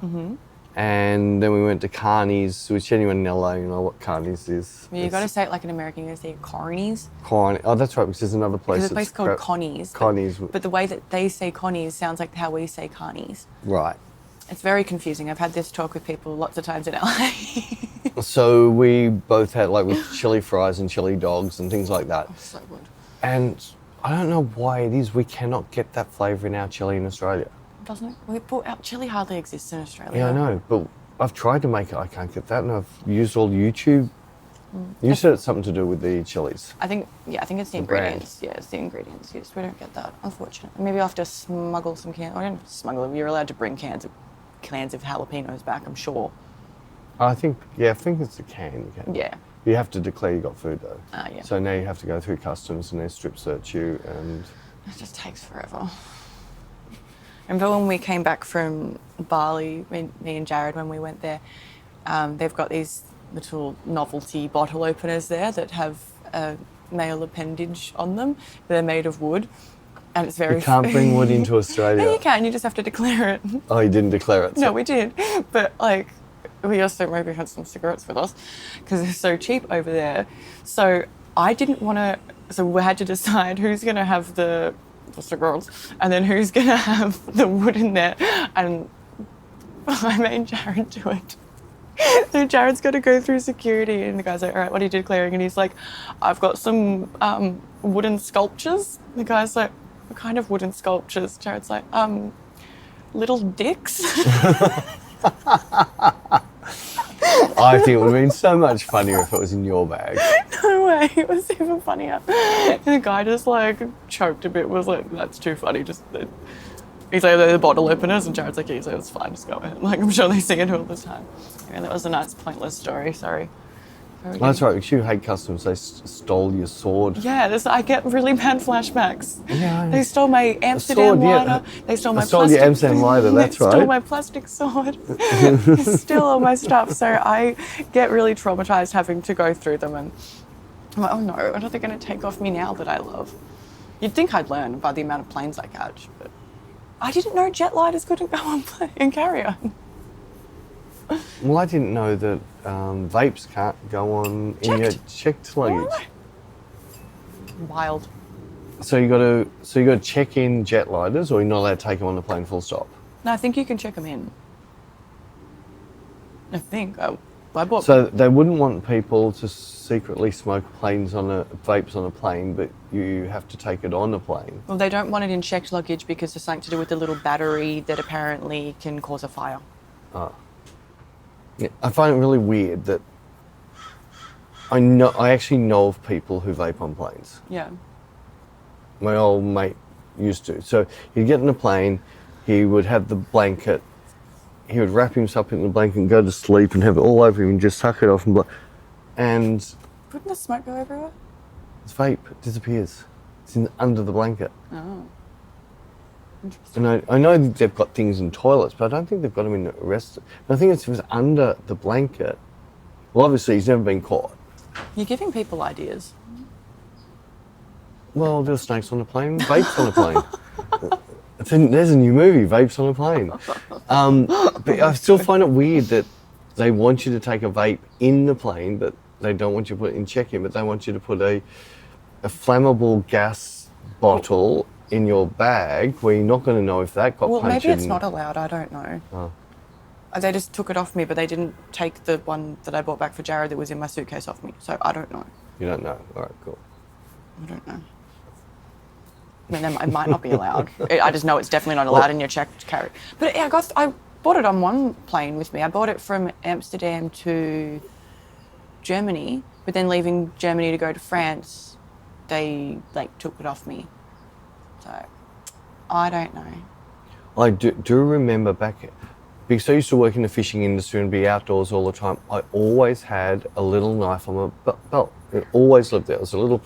Speaker 2: and then we went to Carney's, which anyone in LA, you know what Carney's is.
Speaker 1: Well, you got to say it like an American. You're going to say Carney's.
Speaker 2: Oh, that's right, because there's another place.
Speaker 1: There's a place called Connie's.
Speaker 2: Connie's.
Speaker 1: But the way that they say Connie's sounds like how we say Carney's.
Speaker 2: Right.
Speaker 1: It's very confusing. I've had this talk with people lots of times in LA.
Speaker 2: So we both had like with chili fries and chili dogs and things like that.
Speaker 1: Oh, so good.
Speaker 2: And I don't know why it is we cannot get that flavour in our chili in Australia.
Speaker 1: Doesn't it? Our chili hardly exists in Australia.
Speaker 2: Yeah, I know, but I've tried to make it. I can't get that, and I've used all YouTube. You said it's something to do with the chilies.
Speaker 1: I think it's the ingredients. Yeah, it's the ingredients used. We don't get that, unfortunately. Maybe I'll have to smuggle some cans. I don't smuggle them. You're allowed to bring cans of jalapenos back, I'm sure.
Speaker 2: I think it's a can. You can.
Speaker 1: Yeah.
Speaker 2: You have to declare you got food though.
Speaker 1: Yeah.
Speaker 2: So now you have to go through customs and they strip search you and.
Speaker 1: It just takes forever. Remember when we came back from Bali, me and Jared, when we went there, they've got these little novelty bottle openers there that have a male appendage on them. They're made of wood. And it's very...
Speaker 2: You can't bring wood into Australia.
Speaker 1: No, you can. You just have to declare it.
Speaker 2: Oh, you didn't declare it?
Speaker 1: No, we did. But, like, we also maybe had some cigarettes with us because they're so cheap over there. So I didn't want to... So we had to decide who's going to have the cigarettes and then who's going to have the wood in there. And I made Jared do it. So Jared's got to go through security and the guy's like, all right, what are you declaring? And he's like, I've got some wooden sculptures. The guy's like, what kind of wooden sculptures? Jared's like, little dicks.
Speaker 2: I think it would have been so much funnier if it was in your bag.
Speaker 1: No way, it was even funnier. And the guy just like choked a bit, was like, that's too funny. Just he's like, the bottle openers, and Jared's like, yeah, it's fine, just go ahead. Like, I'm sure they see it all the time. Yeah, that was a nice pointless story, sorry.
Speaker 2: That's right, because you hate customs, they stole your sword.
Speaker 1: Yeah, I get really bad flashbacks.
Speaker 2: Yeah.
Speaker 1: They stole my Amsterdam lighter. They stole my plastic...
Speaker 2: your Amsterdam lighter, that's right.
Speaker 1: They stole my plastic sword. They steal all my stuff. So I get really traumatized having to go through them. And I'm like, oh no, what are they going to take off me now that I love? You'd think I'd learn by the amount of planes I catch, but I didn't know jet lighters couldn't go on plane and carry on.
Speaker 2: Well, I didn't know that vapes can't go on in your checked luggage.
Speaker 1: Wild.
Speaker 2: So you got to check in jet lighters, or you're not allowed to take them on the plane full stop.
Speaker 1: No, I think you can check them in. I think. I bought.
Speaker 2: So they wouldn't want people to secretly smoke vapes on a plane, but you have to take it on a plane.
Speaker 1: Well, they don't want it in checked luggage because there's something to do with the little battery that apparently can cause a fire.
Speaker 2: Oh. Yeah, I find it really weird that I actually know of people who vape on planes.
Speaker 1: Yeah.
Speaker 2: My old mate used to. So he'd get in a plane, he would have the blanket, he would wrap himself in the blanket and go to sleep and have it all over him and just suck it off and
Speaker 1: Wouldn't the smoke go everywhere?
Speaker 2: his vape disappears. It's under the blanket.
Speaker 1: Oh. Interesting.
Speaker 2: And I know that they've got things in toilets, but I don't think they've got them in the rest. I think if it was under the blanket, well, obviously he's never been caught.
Speaker 1: You're giving people ideas.
Speaker 2: Well, there's snakes on a plane, vapes on a plane. There's a new movie, Vapes on a Plane. But I still find it weird that they want you to take a vape in the plane, but they don't want you to put it in check-in, but they want you to put a flammable gas bottle in your bag where you're not going to know if that got punctured.
Speaker 1: Well, maybe it's not allowed, I don't know.
Speaker 2: Oh.
Speaker 1: They just took it off me, but they didn't take the one that I bought back for Jared that was in my suitcase off me, so I don't know.
Speaker 2: You don't know? All right, cool.
Speaker 1: I don't know. I mean, it might not be allowed. I just know it's definitely not allowed in your checked carry. But yeah, I bought it on one plane with me. I bought it from Amsterdam to Germany, but then leaving Germany to go to France, they took it off me. So I don't know.
Speaker 2: I do remember because I used to work in the fishing industry and be outdoors all the time, I always had a little knife on my belt. It always lived there. It was a little,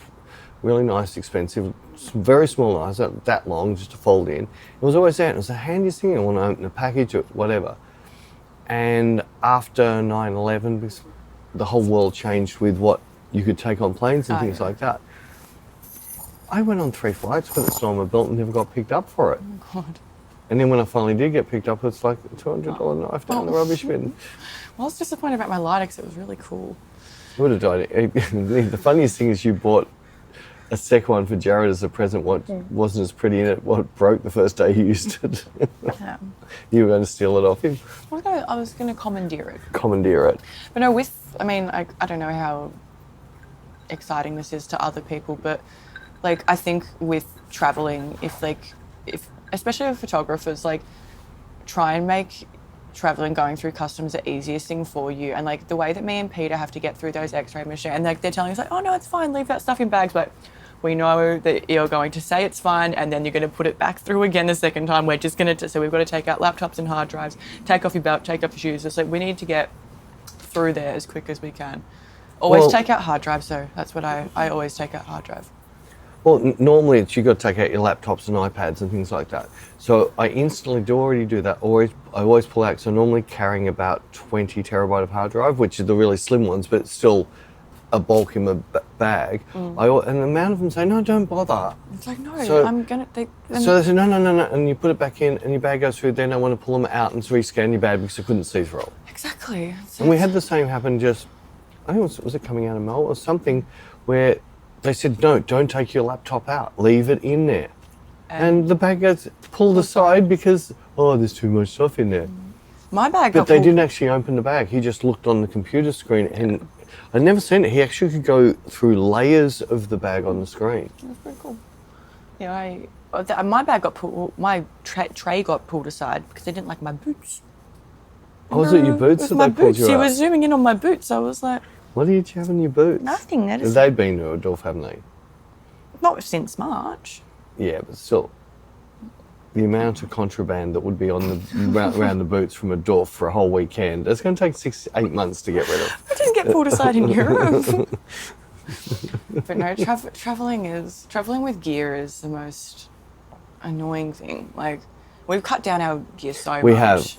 Speaker 2: really nice, expensive, very small knife, not that long, just to fold in. It was always there. It was the handiest thing. I want to open a package or whatever. And after 9/11, because the whole world changed with what you could take on planes and things like that. I went on 3 flights with it still on my belt and never got picked up for it.
Speaker 1: Oh, God.
Speaker 2: And then when I finally did get picked up, it's like a $200 knife down the rubbish bin.
Speaker 1: Well, I was disappointed about my lighter because it was really cool.
Speaker 2: I would have died. The funniest thing is you bought a second one for Jared as a present. What wasn't as pretty in it, what broke the first day he used it.
Speaker 1: Yeah.
Speaker 2: You were going to steal it off him?
Speaker 1: I was going to commandeer it.
Speaker 2: Commandeer it.
Speaker 1: But no, I don't know how exciting this is to other people, but I think with traveling, if especially with photographers, try and make traveling, going through customs the easiest thing for you. And the way that me and Peter have to get through those x-ray machines, and they're telling us oh no, it's fine, leave that stuff in bags, but we know that you're going to say it's fine and then you're going to put it back through again the second time. We're just going to, so we've got to take out laptops and hard drives, take off your belt, take off your shoes. It's we need to get through there as quick as we can. Always take out hard drives, so that's what I always take out hard drive.
Speaker 2: Well, normally you've got to take out your laptops and iPads and things like that. So I instantly already do that. I always pull out, so I'm normally carrying about 20 terabyte of hard drive, which are the really slim ones, but still a bulk in my bag. And the amount of them say, no, don't bother.
Speaker 1: It's no,
Speaker 2: so,
Speaker 1: I'm going to...
Speaker 2: So they say, no, and you put it back in and your bag goes through, then I want to pull them out and rescan your bag because I couldn't see through it.
Speaker 1: Exactly.
Speaker 2: And we had the same happen I think was it coming out of Mel or something, where they said, no, don't take your laptop out, leave it in there. And the bag gets pulled aside because, there's too much stuff in there.
Speaker 1: My bag
Speaker 2: But they didn't actually open the bag. He just looked on the computer screen and I'd never seen it. He actually could go through layers of the bag on the screen.
Speaker 1: That's pretty cool. Yeah, my bag got pulled, my tray got pulled aside because they didn't like my boots.
Speaker 2: Oh, was it your boots that they pulled you out?
Speaker 1: He was zooming in on my boots. I was like...
Speaker 2: What did you have in your boots?
Speaker 1: Nothing.
Speaker 2: They've been to a Dorf, haven't they?
Speaker 1: Not since March.
Speaker 2: Yeah, but still. The amount of contraband that would be on around the boots from a Dorf for a whole weekend, it's going to take 6 to 8 months to get rid of.
Speaker 1: I didn't get pulled aside in Europe. But no, traveling with gear is the most annoying thing. We've cut down our gear so much.
Speaker 2: We have.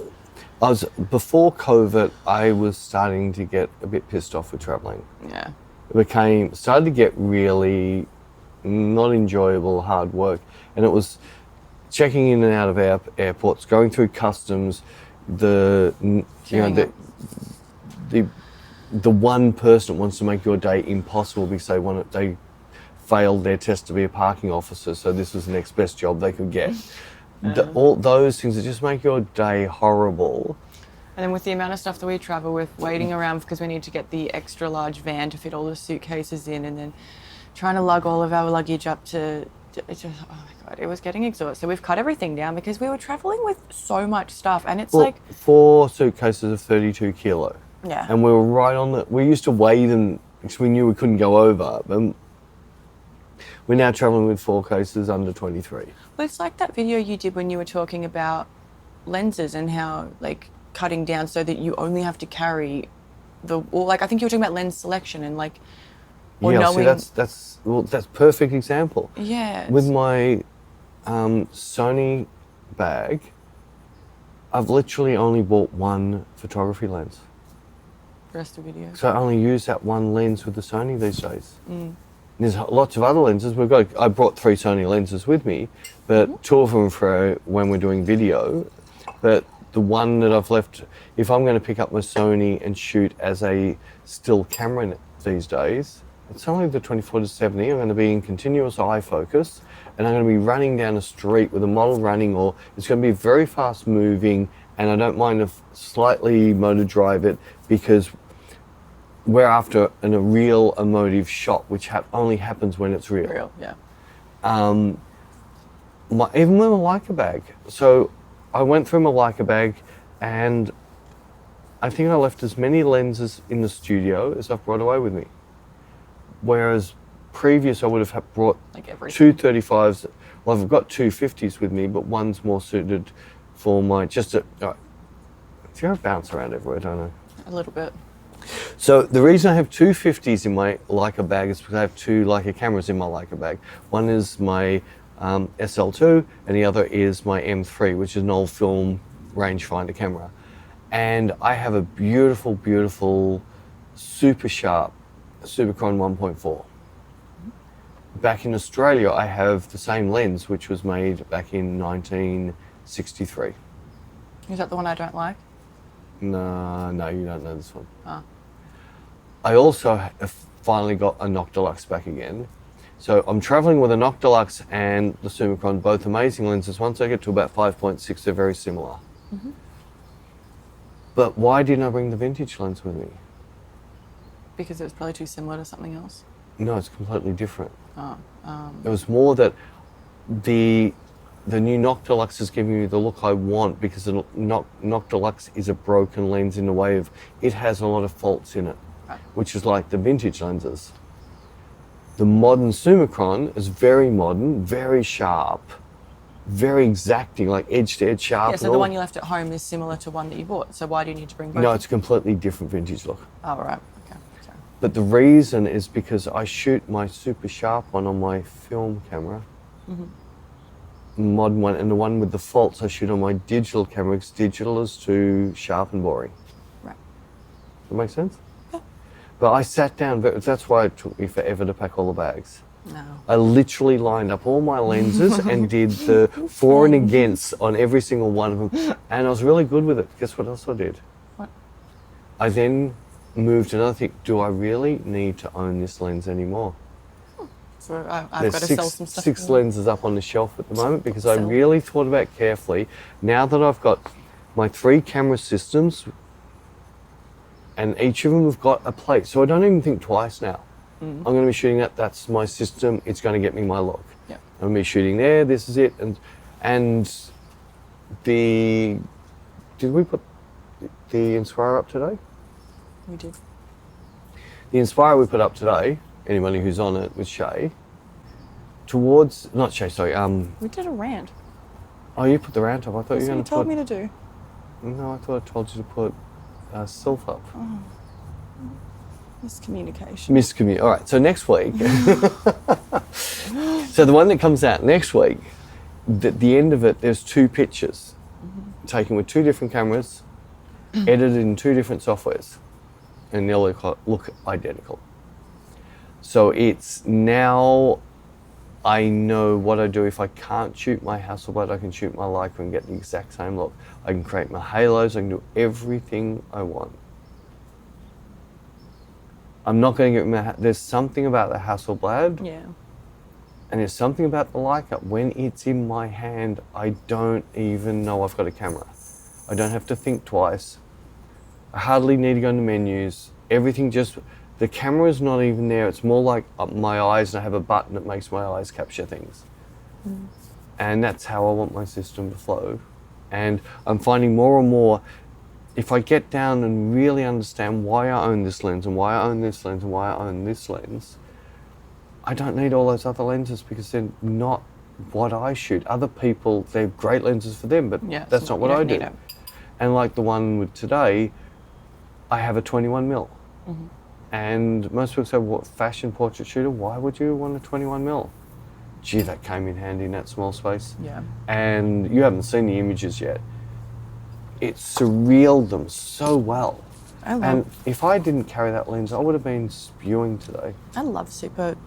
Speaker 2: Before COVID, I was starting to get a bit pissed off with traveling.
Speaker 1: Yeah.
Speaker 2: It started to get really not enjoyable, hard work. And it was checking in and out of airports, going through customs, the
Speaker 1: Cheering up.
Speaker 2: the one person that wants to make your day impossible because they failed their test to be a parking officer, so this was the next best job they could get. All those things that just make your day horrible.
Speaker 1: And then with the amount of stuff that we travel with, waiting around because we need to get the extra large van to fit all the suitcases in, and then trying to lug all of our luggage up to it's just, oh my God, it was getting exhausting. So we've cut everything down because we were traveling with so much stuff, and it's like
Speaker 2: 4 suitcases of 32 kilo.
Speaker 1: Yeah.
Speaker 2: And we were right on we used to weigh them because we knew we couldn't go over. But we're now traveling with 4 cases under 23.
Speaker 1: Well, it's like that video you did when you were talking about lenses and how like cutting down so that you only have to carry I think you were talking about lens selection and like knowing.
Speaker 2: See, that's perfect example.
Speaker 1: Yeah.
Speaker 2: With my Sony bag, I've literally only bought one photography lens.
Speaker 1: The rest of video.
Speaker 2: So I only use that one lens with the Sony these days. There's lots of other lenses. I brought 3 Sony lenses with me, but 2 of them for when we're doing video. But the one that I've left, if I'm going to pick up my Sony and shoot as a still camera these days, it's only the 24-70. I'm going to be in continuous eye focus, and I'm going to be running down a street with a model running, or it's going to be very fast moving, and I don't mind if slightly motor drive it because we're after a real emotive shot, which only happens when it's real.
Speaker 1: Real, yeah.
Speaker 2: Even with a Leica bag. So I went through my Leica bag, and I think I left as many lenses in the studio as I've brought away with me. Whereas previous I would have brought
Speaker 1: Like everything.
Speaker 2: 2 35s. Well, I've got 2 50s with me, but one's more suited for my see, I bounce around everywhere, don't I?
Speaker 1: A little bit.
Speaker 2: So the reason I have 2 50s in my Leica bag is because I have 2 Leica cameras in my Leica bag. One is my SL2 and the other is my M3, which is an old film rangefinder camera. And I have a beautiful, beautiful, super sharp Superchron 1.4. Back in Australia, I have the same lens, which was made back in 1963.
Speaker 1: Is that the one I don't like?
Speaker 2: No, you don't know this one.
Speaker 1: Oh.
Speaker 2: I also have finally got a Noctilux back again. So I'm traveling with a Noctilux and the Summicron, both amazing lenses. Once I get to about 5.6, they're very similar. But why didn't I bring the vintage lens with me?
Speaker 1: Because it was probably too similar to something else.
Speaker 2: No, it's completely different.
Speaker 1: Oh.
Speaker 2: It was more that the new Noctilux is giving me the look I want because the Noctilux is a broken lens in the way of it has a lot of faults in it,
Speaker 1: Right.
Speaker 2: which is like the vintage lenses. The modern Summicron is very modern, very sharp, very exacting, like edge to edge sharp.
Speaker 1: Yeah, so the one you left at home is similar to one that you bought. So why do you need to bring both?
Speaker 2: No, it's a completely different vintage look.
Speaker 1: Oh, right. Okay. Sorry.
Speaker 2: But the reason is because I shoot my super sharp one on my film camera, modern one, and the one with the faults I shoot on my digital camera because digital is too sharp and boring.
Speaker 1: Right.
Speaker 2: Does that make sense?
Speaker 1: Yeah.
Speaker 2: But I sat down, that's why it took me forever to pack all the bags.
Speaker 1: No.
Speaker 2: I literally lined up all my lenses and did the for and against on every single one of them. And I was really good with it. Guess what else I did?
Speaker 1: What?
Speaker 2: I then moved to another thing. Do I really need to own this lens anymore?
Speaker 1: So I've
Speaker 2: There's
Speaker 1: got to sell some stuff.
Speaker 2: 6 lenses up on the shelf at the moment because I
Speaker 1: Sell.
Speaker 2: really thought about carefully. Now that I've got my 3 camera systems and each of them have got a plate, so I don't even think twice now. I'm going to be shooting that. That's my system. It's going to get me my look.
Speaker 1: Yeah.
Speaker 2: I'm going to be shooting there. This is it. And did we put the Inspire up today?
Speaker 1: We did.
Speaker 2: The Inspire we put up today, anybody who's on it with Shay, not Shay, sorry.
Speaker 1: We did a rant.
Speaker 2: Oh, you put the rant up. I thought
Speaker 1: That's
Speaker 2: you were
Speaker 1: what
Speaker 2: going
Speaker 1: you
Speaker 2: to
Speaker 1: told
Speaker 2: put.
Speaker 1: me to do.
Speaker 2: No, I thought I told you to put Sylph up.
Speaker 1: Miscommunication.
Speaker 2: All right, so next week. So the one that comes out next week, at the end of it, there's 2 pictures taken with 2 different cameras, edited in 2 different softwares, and they'll look identical. So it's now I know what I do. If I can't shoot my Hasselblad, I can shoot my Leica and get the exact same look. I can create my halos, I can do everything I want. I'm not going to get there's something about the Hasselblad,
Speaker 1: Yeah.
Speaker 2: and there's something about the Leica. When it's in my hand, I don't even know I've got a camera. I don't have to think twice. I hardly need to go into menus. Everything just, the camera's not even there. It's more like my eyes, and I have a button that makes my eyes capture things. And that's how I want my system to flow. And I'm finding more and more, if I get down and really understand why I own this lens and why I own this lens and why I own this lens, I don't need all those other lenses because they're not what I shoot. Other people, they're great lenses for them, but that's not what I do. And like the one with today, I have a 21mm. And most people say, what, fashion portrait shooter, why would you want a 21mm? Gee, that came in handy in that small space.
Speaker 1: Yeah.
Speaker 2: And you haven't seen the images yet. It surrealed them so well. And if I didn't carry that lens, I would have been spewing today.
Speaker 1: I love super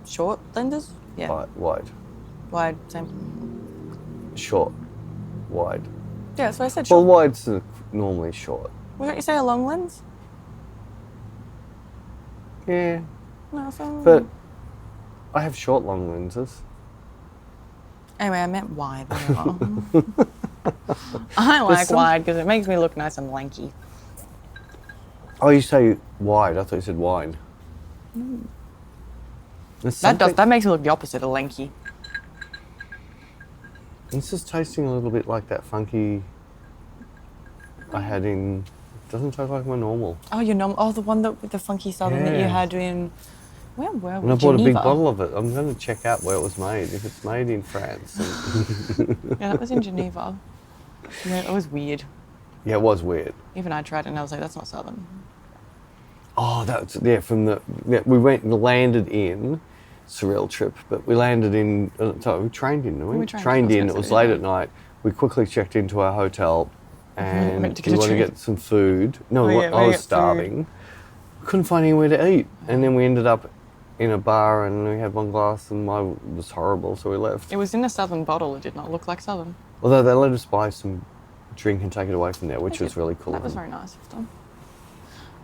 Speaker 1: short lenses. Yeah.
Speaker 2: Wide.
Speaker 1: Wide, same.
Speaker 2: Short. Wide.
Speaker 1: Yeah, that's what I said. Short.
Speaker 2: Well, wide's normally short.
Speaker 1: Well, don't you say a long lens?
Speaker 2: Yeah.
Speaker 1: No, so...
Speaker 2: But I have short, long lenses.
Speaker 1: Anyway, I meant wide. I like wide because it makes me look nice and lanky.
Speaker 2: Oh, you say wide. I thought you said wine.
Speaker 1: That makes me look the opposite of lanky.
Speaker 2: This is tasting a little bit like that funky I had in... Doesn't taste like my normal.
Speaker 1: Oh, your normal. Oh, the one with the funky southern that you had in... Where were we?
Speaker 2: And I bought a big bottle of it. I'm going to check out where it was made. If it's made in France.
Speaker 1: Yeah, that was in Geneva. Yeah, it was weird.
Speaker 2: Yeah, it was weird.
Speaker 1: Even I tried it and I was like, that's not southern.
Speaker 2: Oh, that's, we landed in, surreal trip, but we landed in, we trained in, didn't we?
Speaker 1: We
Speaker 2: trained in, it was late at night. We quickly checked into our hotel and we wanted to get some food. No, I was starving. Couldn't find anywhere to eat. And then we ended up in a bar and we had one glass and mine was horrible, so we left.
Speaker 1: It was in a southern bottle. It did not look like southern.
Speaker 2: Although they let us buy some drink and take it away from there, which was really cool.
Speaker 1: That was very nice of them.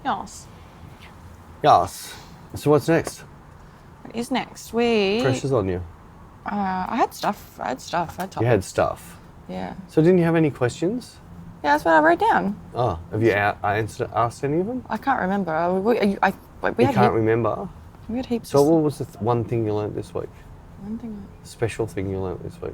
Speaker 1: Yes.
Speaker 2: Yes. So what's next?
Speaker 1: What is next? We...
Speaker 2: Pressure's on you.
Speaker 1: I had stuff. I had topics.
Speaker 2: You had stuff?
Speaker 1: Yeah.
Speaker 2: So didn't you have any questions?
Speaker 1: Yeah, that's what I wrote down.
Speaker 2: Oh, have you asked any of them?
Speaker 1: I can't remember. We
Speaker 2: can't remember?
Speaker 1: We had heaps
Speaker 2: So what was the one thing you learnt this week?
Speaker 1: One thing.
Speaker 2: Special thing you learnt this week?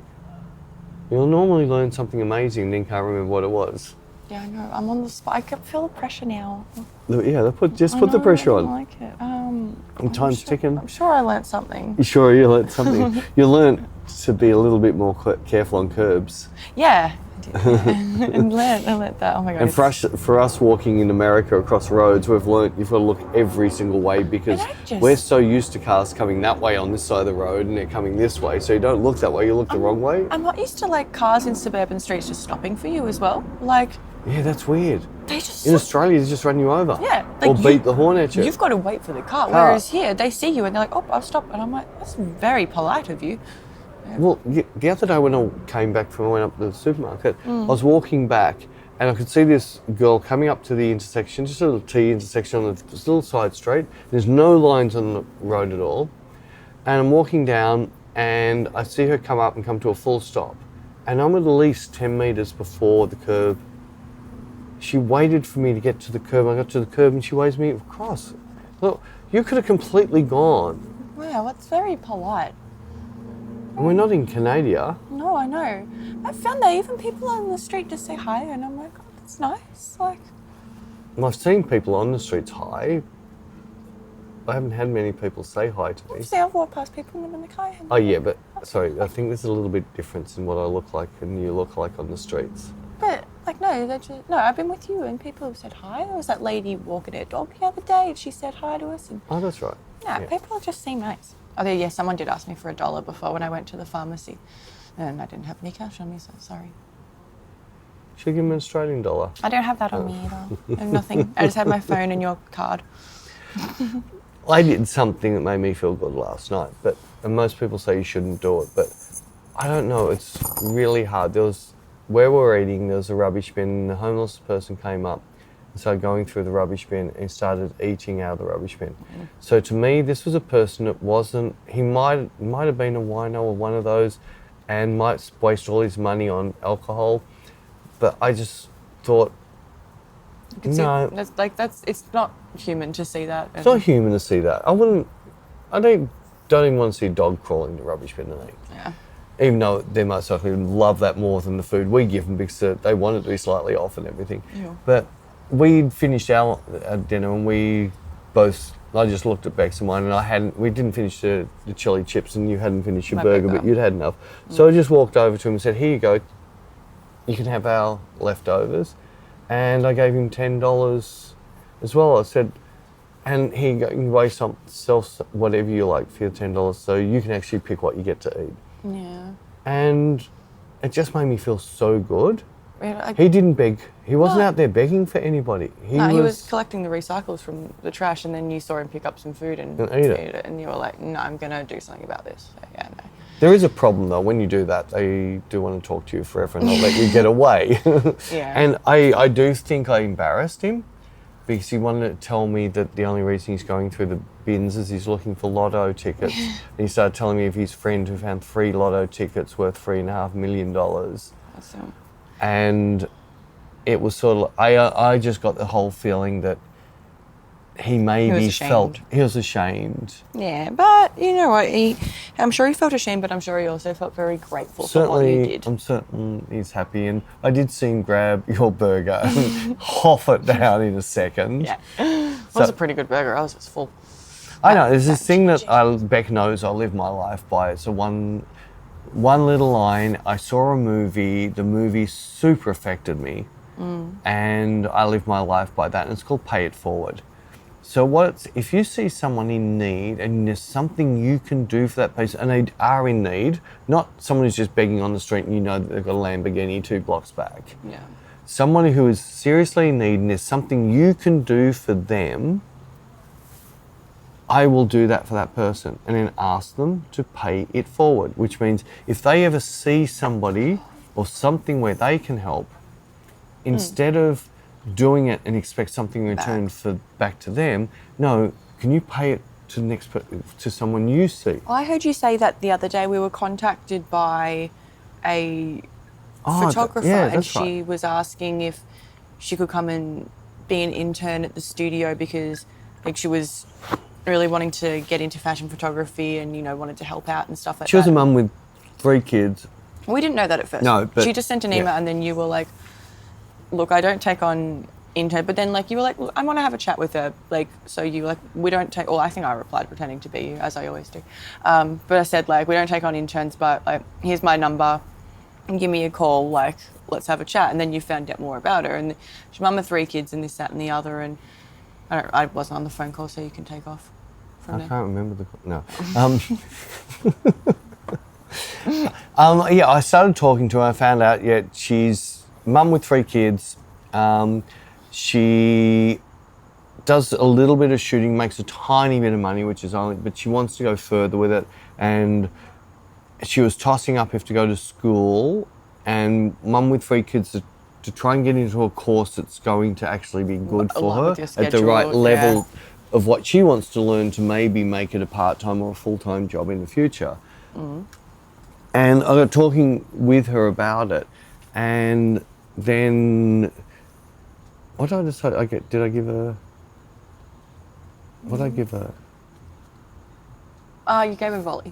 Speaker 2: You'll normally learn something amazing and then can't remember what it was.
Speaker 1: Yeah, I know. I'm on the spot. I can feel the pressure now.
Speaker 2: Yeah, put the pressure on.
Speaker 1: I don't like it.
Speaker 2: Time's ticking.
Speaker 1: I'm sure I learnt something.
Speaker 2: You sure you learnt something? You learnt to be a little bit more careful on curbs.
Speaker 1: Yeah. And I learnt that. Oh my God.
Speaker 2: And for us walking in America across roads, we've learnt you've got to look every single way because we're so used to cars coming that way on this side of the road and they're coming this way. So you don't look that way, you look the wrong way.
Speaker 1: I'm not used to like cars in suburban streets just stopping for you as well. Like...
Speaker 2: Yeah, that's weird.
Speaker 1: They just...
Speaker 2: In Australia, they just run you over.
Speaker 1: Yeah.
Speaker 2: Like or beat the horn at you.
Speaker 1: You've got to wait for the car. Whereas here, they see you and they're like, oh, I'll stop. And I'm like, that's very polite of you. Yeah.
Speaker 2: Well, the other day when I came back from, I went up to the supermarket, I was walking back and I could see this girl coming up to the intersection, just a little T intersection on this little side street. There's no lines on the road at all. And I'm walking down and I see her come up and come to a full stop. And I'm at least 10 metres before the curb. She waited for me to get to the curb. I got to the curb and she waves me across. Look, you could have completely gone.
Speaker 1: Wow, that's very polite.
Speaker 2: And we're not in Canada.
Speaker 1: No, I know. I found that even people on the street just say hi and I'm like, oh, that's nice. Like,
Speaker 2: well, I've seen people on the streets hi. I haven't had many people say hi to me.
Speaker 1: See, I've walked past people and I'm like, hi.
Speaker 2: Oh yeah, but sorry, I think there's a little bit difference in what I look like and you look like on the streets.
Speaker 1: But like, no, I've been with you and people have said hi. There was that lady walking her dog the other day and she said hi to us. And,
Speaker 2: oh, that's right.
Speaker 1: Yeah, people just seem nice. Although, yeah, someone did ask me for $1 before when I went to the pharmacy and I didn't have any cash on me, so sorry.
Speaker 2: Should give him an Australian dollar.
Speaker 1: I don't have that on me either. I have nothing. I just had my phone and your card.
Speaker 2: I did something that made me feel good last night, and most people say you shouldn't do it, but I don't know, it's really hard. Where we were eating, there was a rubbish bin, and the homeless person came up and started going through the rubbish bin and started eating out of the rubbish bin. So to me, this was a person that he might have been a wino or one of those and might waste all his money on alcohol, but I just thought, no.
Speaker 1: It's not human to see that.
Speaker 2: It's not human to see that. I don't even want to see a dog crawling the rubbish bin and eat.
Speaker 1: Yeah.
Speaker 2: Even though they most likely love that more than the food we give them because they want it to be slightly off and everything.
Speaker 1: Yeah.
Speaker 2: But we finished our dinner and I just looked at Bex and mine and we didn't finish the chili chips and you hadn't finished your burger, but you'd had enough. So I just walked over to him and said, here you go, you can have our leftovers. And I gave him $10 as well. I said, and here you go, you can waste yourself whatever you like for your $10 so you can actually pick what you get to eat.
Speaker 1: Yeah.
Speaker 2: And it just made me feel so good.
Speaker 1: Yeah,
Speaker 2: he didn't beg. He wasn't out there begging for anybody.
Speaker 1: He was collecting the recycles from the trash and then you saw him pick up some food and eat it. And you were like, no, I'm going to do something about this. So, yeah, no.
Speaker 2: There is a problem though, when you do that, they do want to talk to you forever and not let you get away.
Speaker 1: Yeah.
Speaker 2: And I do think I embarrassed him because he wanted to tell me that the only reason he's going through the bins is he's looking for lotto tickets. And he started telling me of his friend who found 3 lotto tickets worth $3.5 million.
Speaker 1: Awesome.
Speaker 2: And it was sort of, I just got the whole feeling that he was ashamed.
Speaker 1: Yeah, but you know what? I'm sure he felt ashamed, but I'm sure he also felt very grateful for what he did.
Speaker 2: I'm certain he's happy, and I did see him grab your burger and huff it down in a second.
Speaker 1: Yeah, it was a pretty good burger. I was just full.
Speaker 2: I know, there's this thing that Beck knows I live my life by. It's one little line. I saw a movie, the movie super affected me, and I live my life by that, and it's called Pay It Forward. So if you see someone in need and there's something you can do for that person, and they are in need, not someone who's just begging on the street and you know that they've got a Lamborghini 2 blocks back.
Speaker 1: Yeah.
Speaker 2: Someone who is seriously in need and there's something you can do for them, I will do that for that person and then ask them to pay it forward, which means if they ever see somebody or something where they can help, instead of doing it and expect something in return back to them, no, can you pay it to someone you see?
Speaker 1: I heard you say that the other day. We were contacted by a photographer and she was asking if she could come and be an intern at the studio because she was really wanting to get into fashion photography and wanted to help out and stuff like that.
Speaker 2: She was a mum with 3 kids.
Speaker 1: We didn't know that at first.
Speaker 2: No, but
Speaker 1: she just sent an email and then you were like, look, I don't take on intern, but then you were like, I want to have a chat with her. So you were like, we don't take, or I think I replied pretending to be you, as I always do. But I said we don't take on interns, but here's my number and give me a call, let's have a chat. And then you found out more about her and she's mum of 3 kids and this, that and the other. And I wasn't on the phone call, so you can take off from there.
Speaker 2: I can't remember yeah, I started talking to her. I found out, she's mum with 3 kids. She does a little bit of shooting, makes a tiny bit of money, but she wants to go further with it. And she was tossing up if to go to school and mum with 3 kids to try and get into a course that's going to actually be good for her at the right level of what she wants to learn to maybe make it a part-time or a full-time job in the future. And I got talking with her about it, and then what did I decide? Did I give her? What did I give her?
Speaker 1: You gave her volley.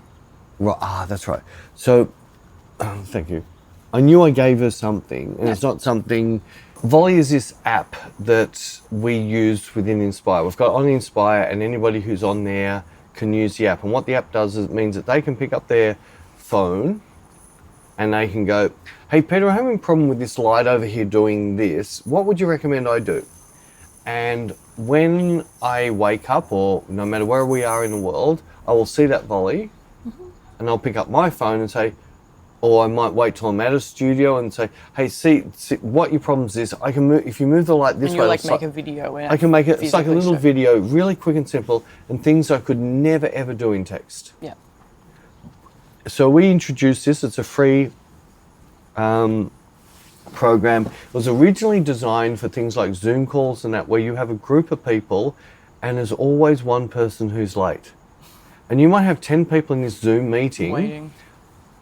Speaker 2: Right. That's right. So, thank you. I knew I gave her something, and it's not something. Volley is this app that we use within Inspire. We've got on Inspire, and anybody who's on there can use the app. And what the app does is it means that they can pick up their phone and they can go, hey Peter, I'm having a problem with this light over here doing this. What would you recommend I do? And when I wake up, or no matter where we are in the world, I will see that volley and I'll pick up my phone and say, or I might wait till I'm at a studio and say, hey, see what your problems is. I can move, if you move the light this
Speaker 1: and
Speaker 2: way.
Speaker 1: you like make a video.
Speaker 2: I can make it, it's like a little video, really quick and simple, and things I could never ever do in text.
Speaker 1: Yeah.
Speaker 2: So we introduced this, it's a free program. It was originally designed for things like Zoom calls and that, where you have a group of people and there's always one person who's late. And you might have 10 people in this Zoom meeting
Speaker 1: Waiting.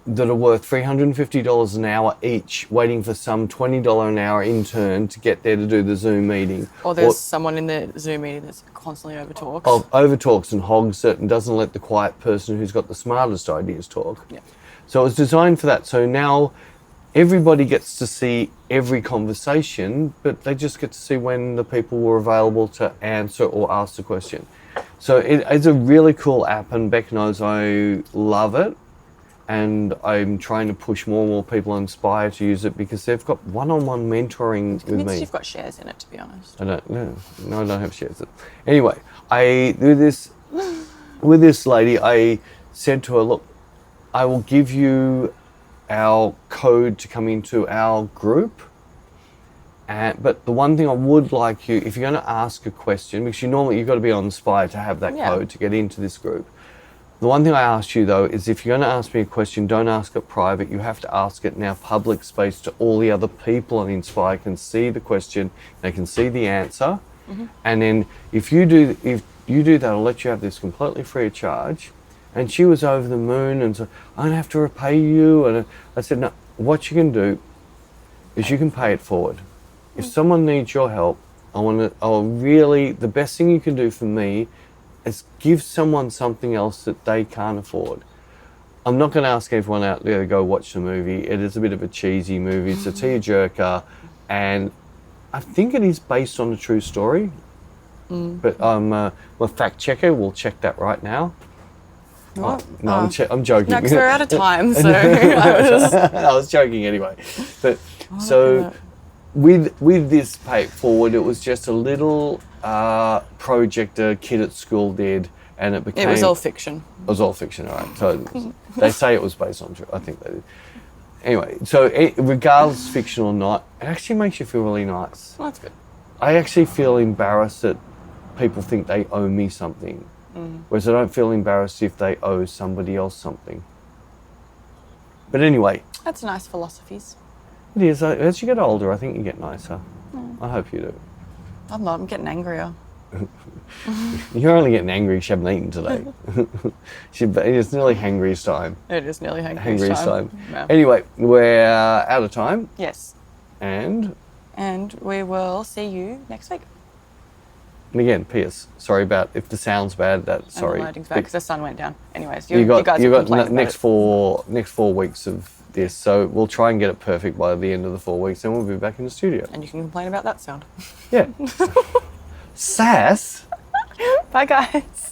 Speaker 2: that are worth $350 an hour each, waiting for some $20 an hour intern to get there to do the Zoom meeting.
Speaker 1: Or there's someone in the Zoom meeting that's constantly over-talks.
Speaker 2: Over-talks and hogs it and doesn't let the quiet person who's got the smartest ideas talk.
Speaker 1: Yeah.
Speaker 2: So it was designed for that. So now everybody gets to see every conversation, but they just get to see when the people were available to answer or ask the question. So it's a really cool app, and Bec knows I love it. And I'm trying to push more and more people on Inspire to use it because they've got one-on-one mentoring with me.
Speaker 1: You've got shares in it, to be honest.
Speaker 2: I don't know. No, I don't have shares. Anyway, I do this with this lady. I said to her, look, I will give you our code to come into our group. But the one thing I would like you, if you're going to ask a question, because you've got to be on Inspire to have that code to get into this group. The one thing I asked you though is if you're going to ask me a question, don't ask it private. You have to ask it in our public space to all the other people on Inspire can see the question, they can see the answer. Mm-hmm. And then if you do that, I'll let you have this completely free of charge. And she was over the moon and said, I don't have to repay you. And I said, no, what you can do is you can pay it forward. If someone needs your help, the best thing you can do for me is give someone something else that they can't afford. I'm not going to ask everyone out there to go watch the movie. It is a bit of a cheesy movie. It's a tearjerker, and I think it is based on a true story. But my fact checker will check that right now. I'm joking.
Speaker 1: No, because we're out of time, so
Speaker 2: I was joking anyway. But with this pay it forward, it was just a little project a kid at school did, and it became.
Speaker 1: It was all fiction.
Speaker 2: It was all fiction, all right. So they say it was based on true. I think they did. Anyway, so regardless fiction or not, it actually makes you feel really nice.
Speaker 1: Well, that's good.
Speaker 2: I actually feel embarrassed that people think they owe me something, whereas I don't feel embarrassed if they owe somebody else something. But anyway.
Speaker 1: That's nice philosophies.
Speaker 2: It is. As you get older, I think you get nicer. I hope you do.
Speaker 1: I'm not. I'm getting angrier.
Speaker 2: You're only getting angry because you haven't eaten today. It's nearly hangry's time.
Speaker 1: It is nearly hangry's time. Yeah.
Speaker 2: Anyway, we're out of time.
Speaker 1: Yes.
Speaker 2: And
Speaker 1: we will see you next week.
Speaker 2: And again, P.S. Sorry about if the sound's bad. Sorry.
Speaker 1: And the lighting's bad because the sun went down. Anyways, you guys have complained
Speaker 2: next 4 weeks of this, so we'll try and get it perfect by the end of the 4 weeks, and we'll be back in the studio.
Speaker 1: And you can complain about that sound.
Speaker 2: Yeah. Sass.
Speaker 1: Bye, guys.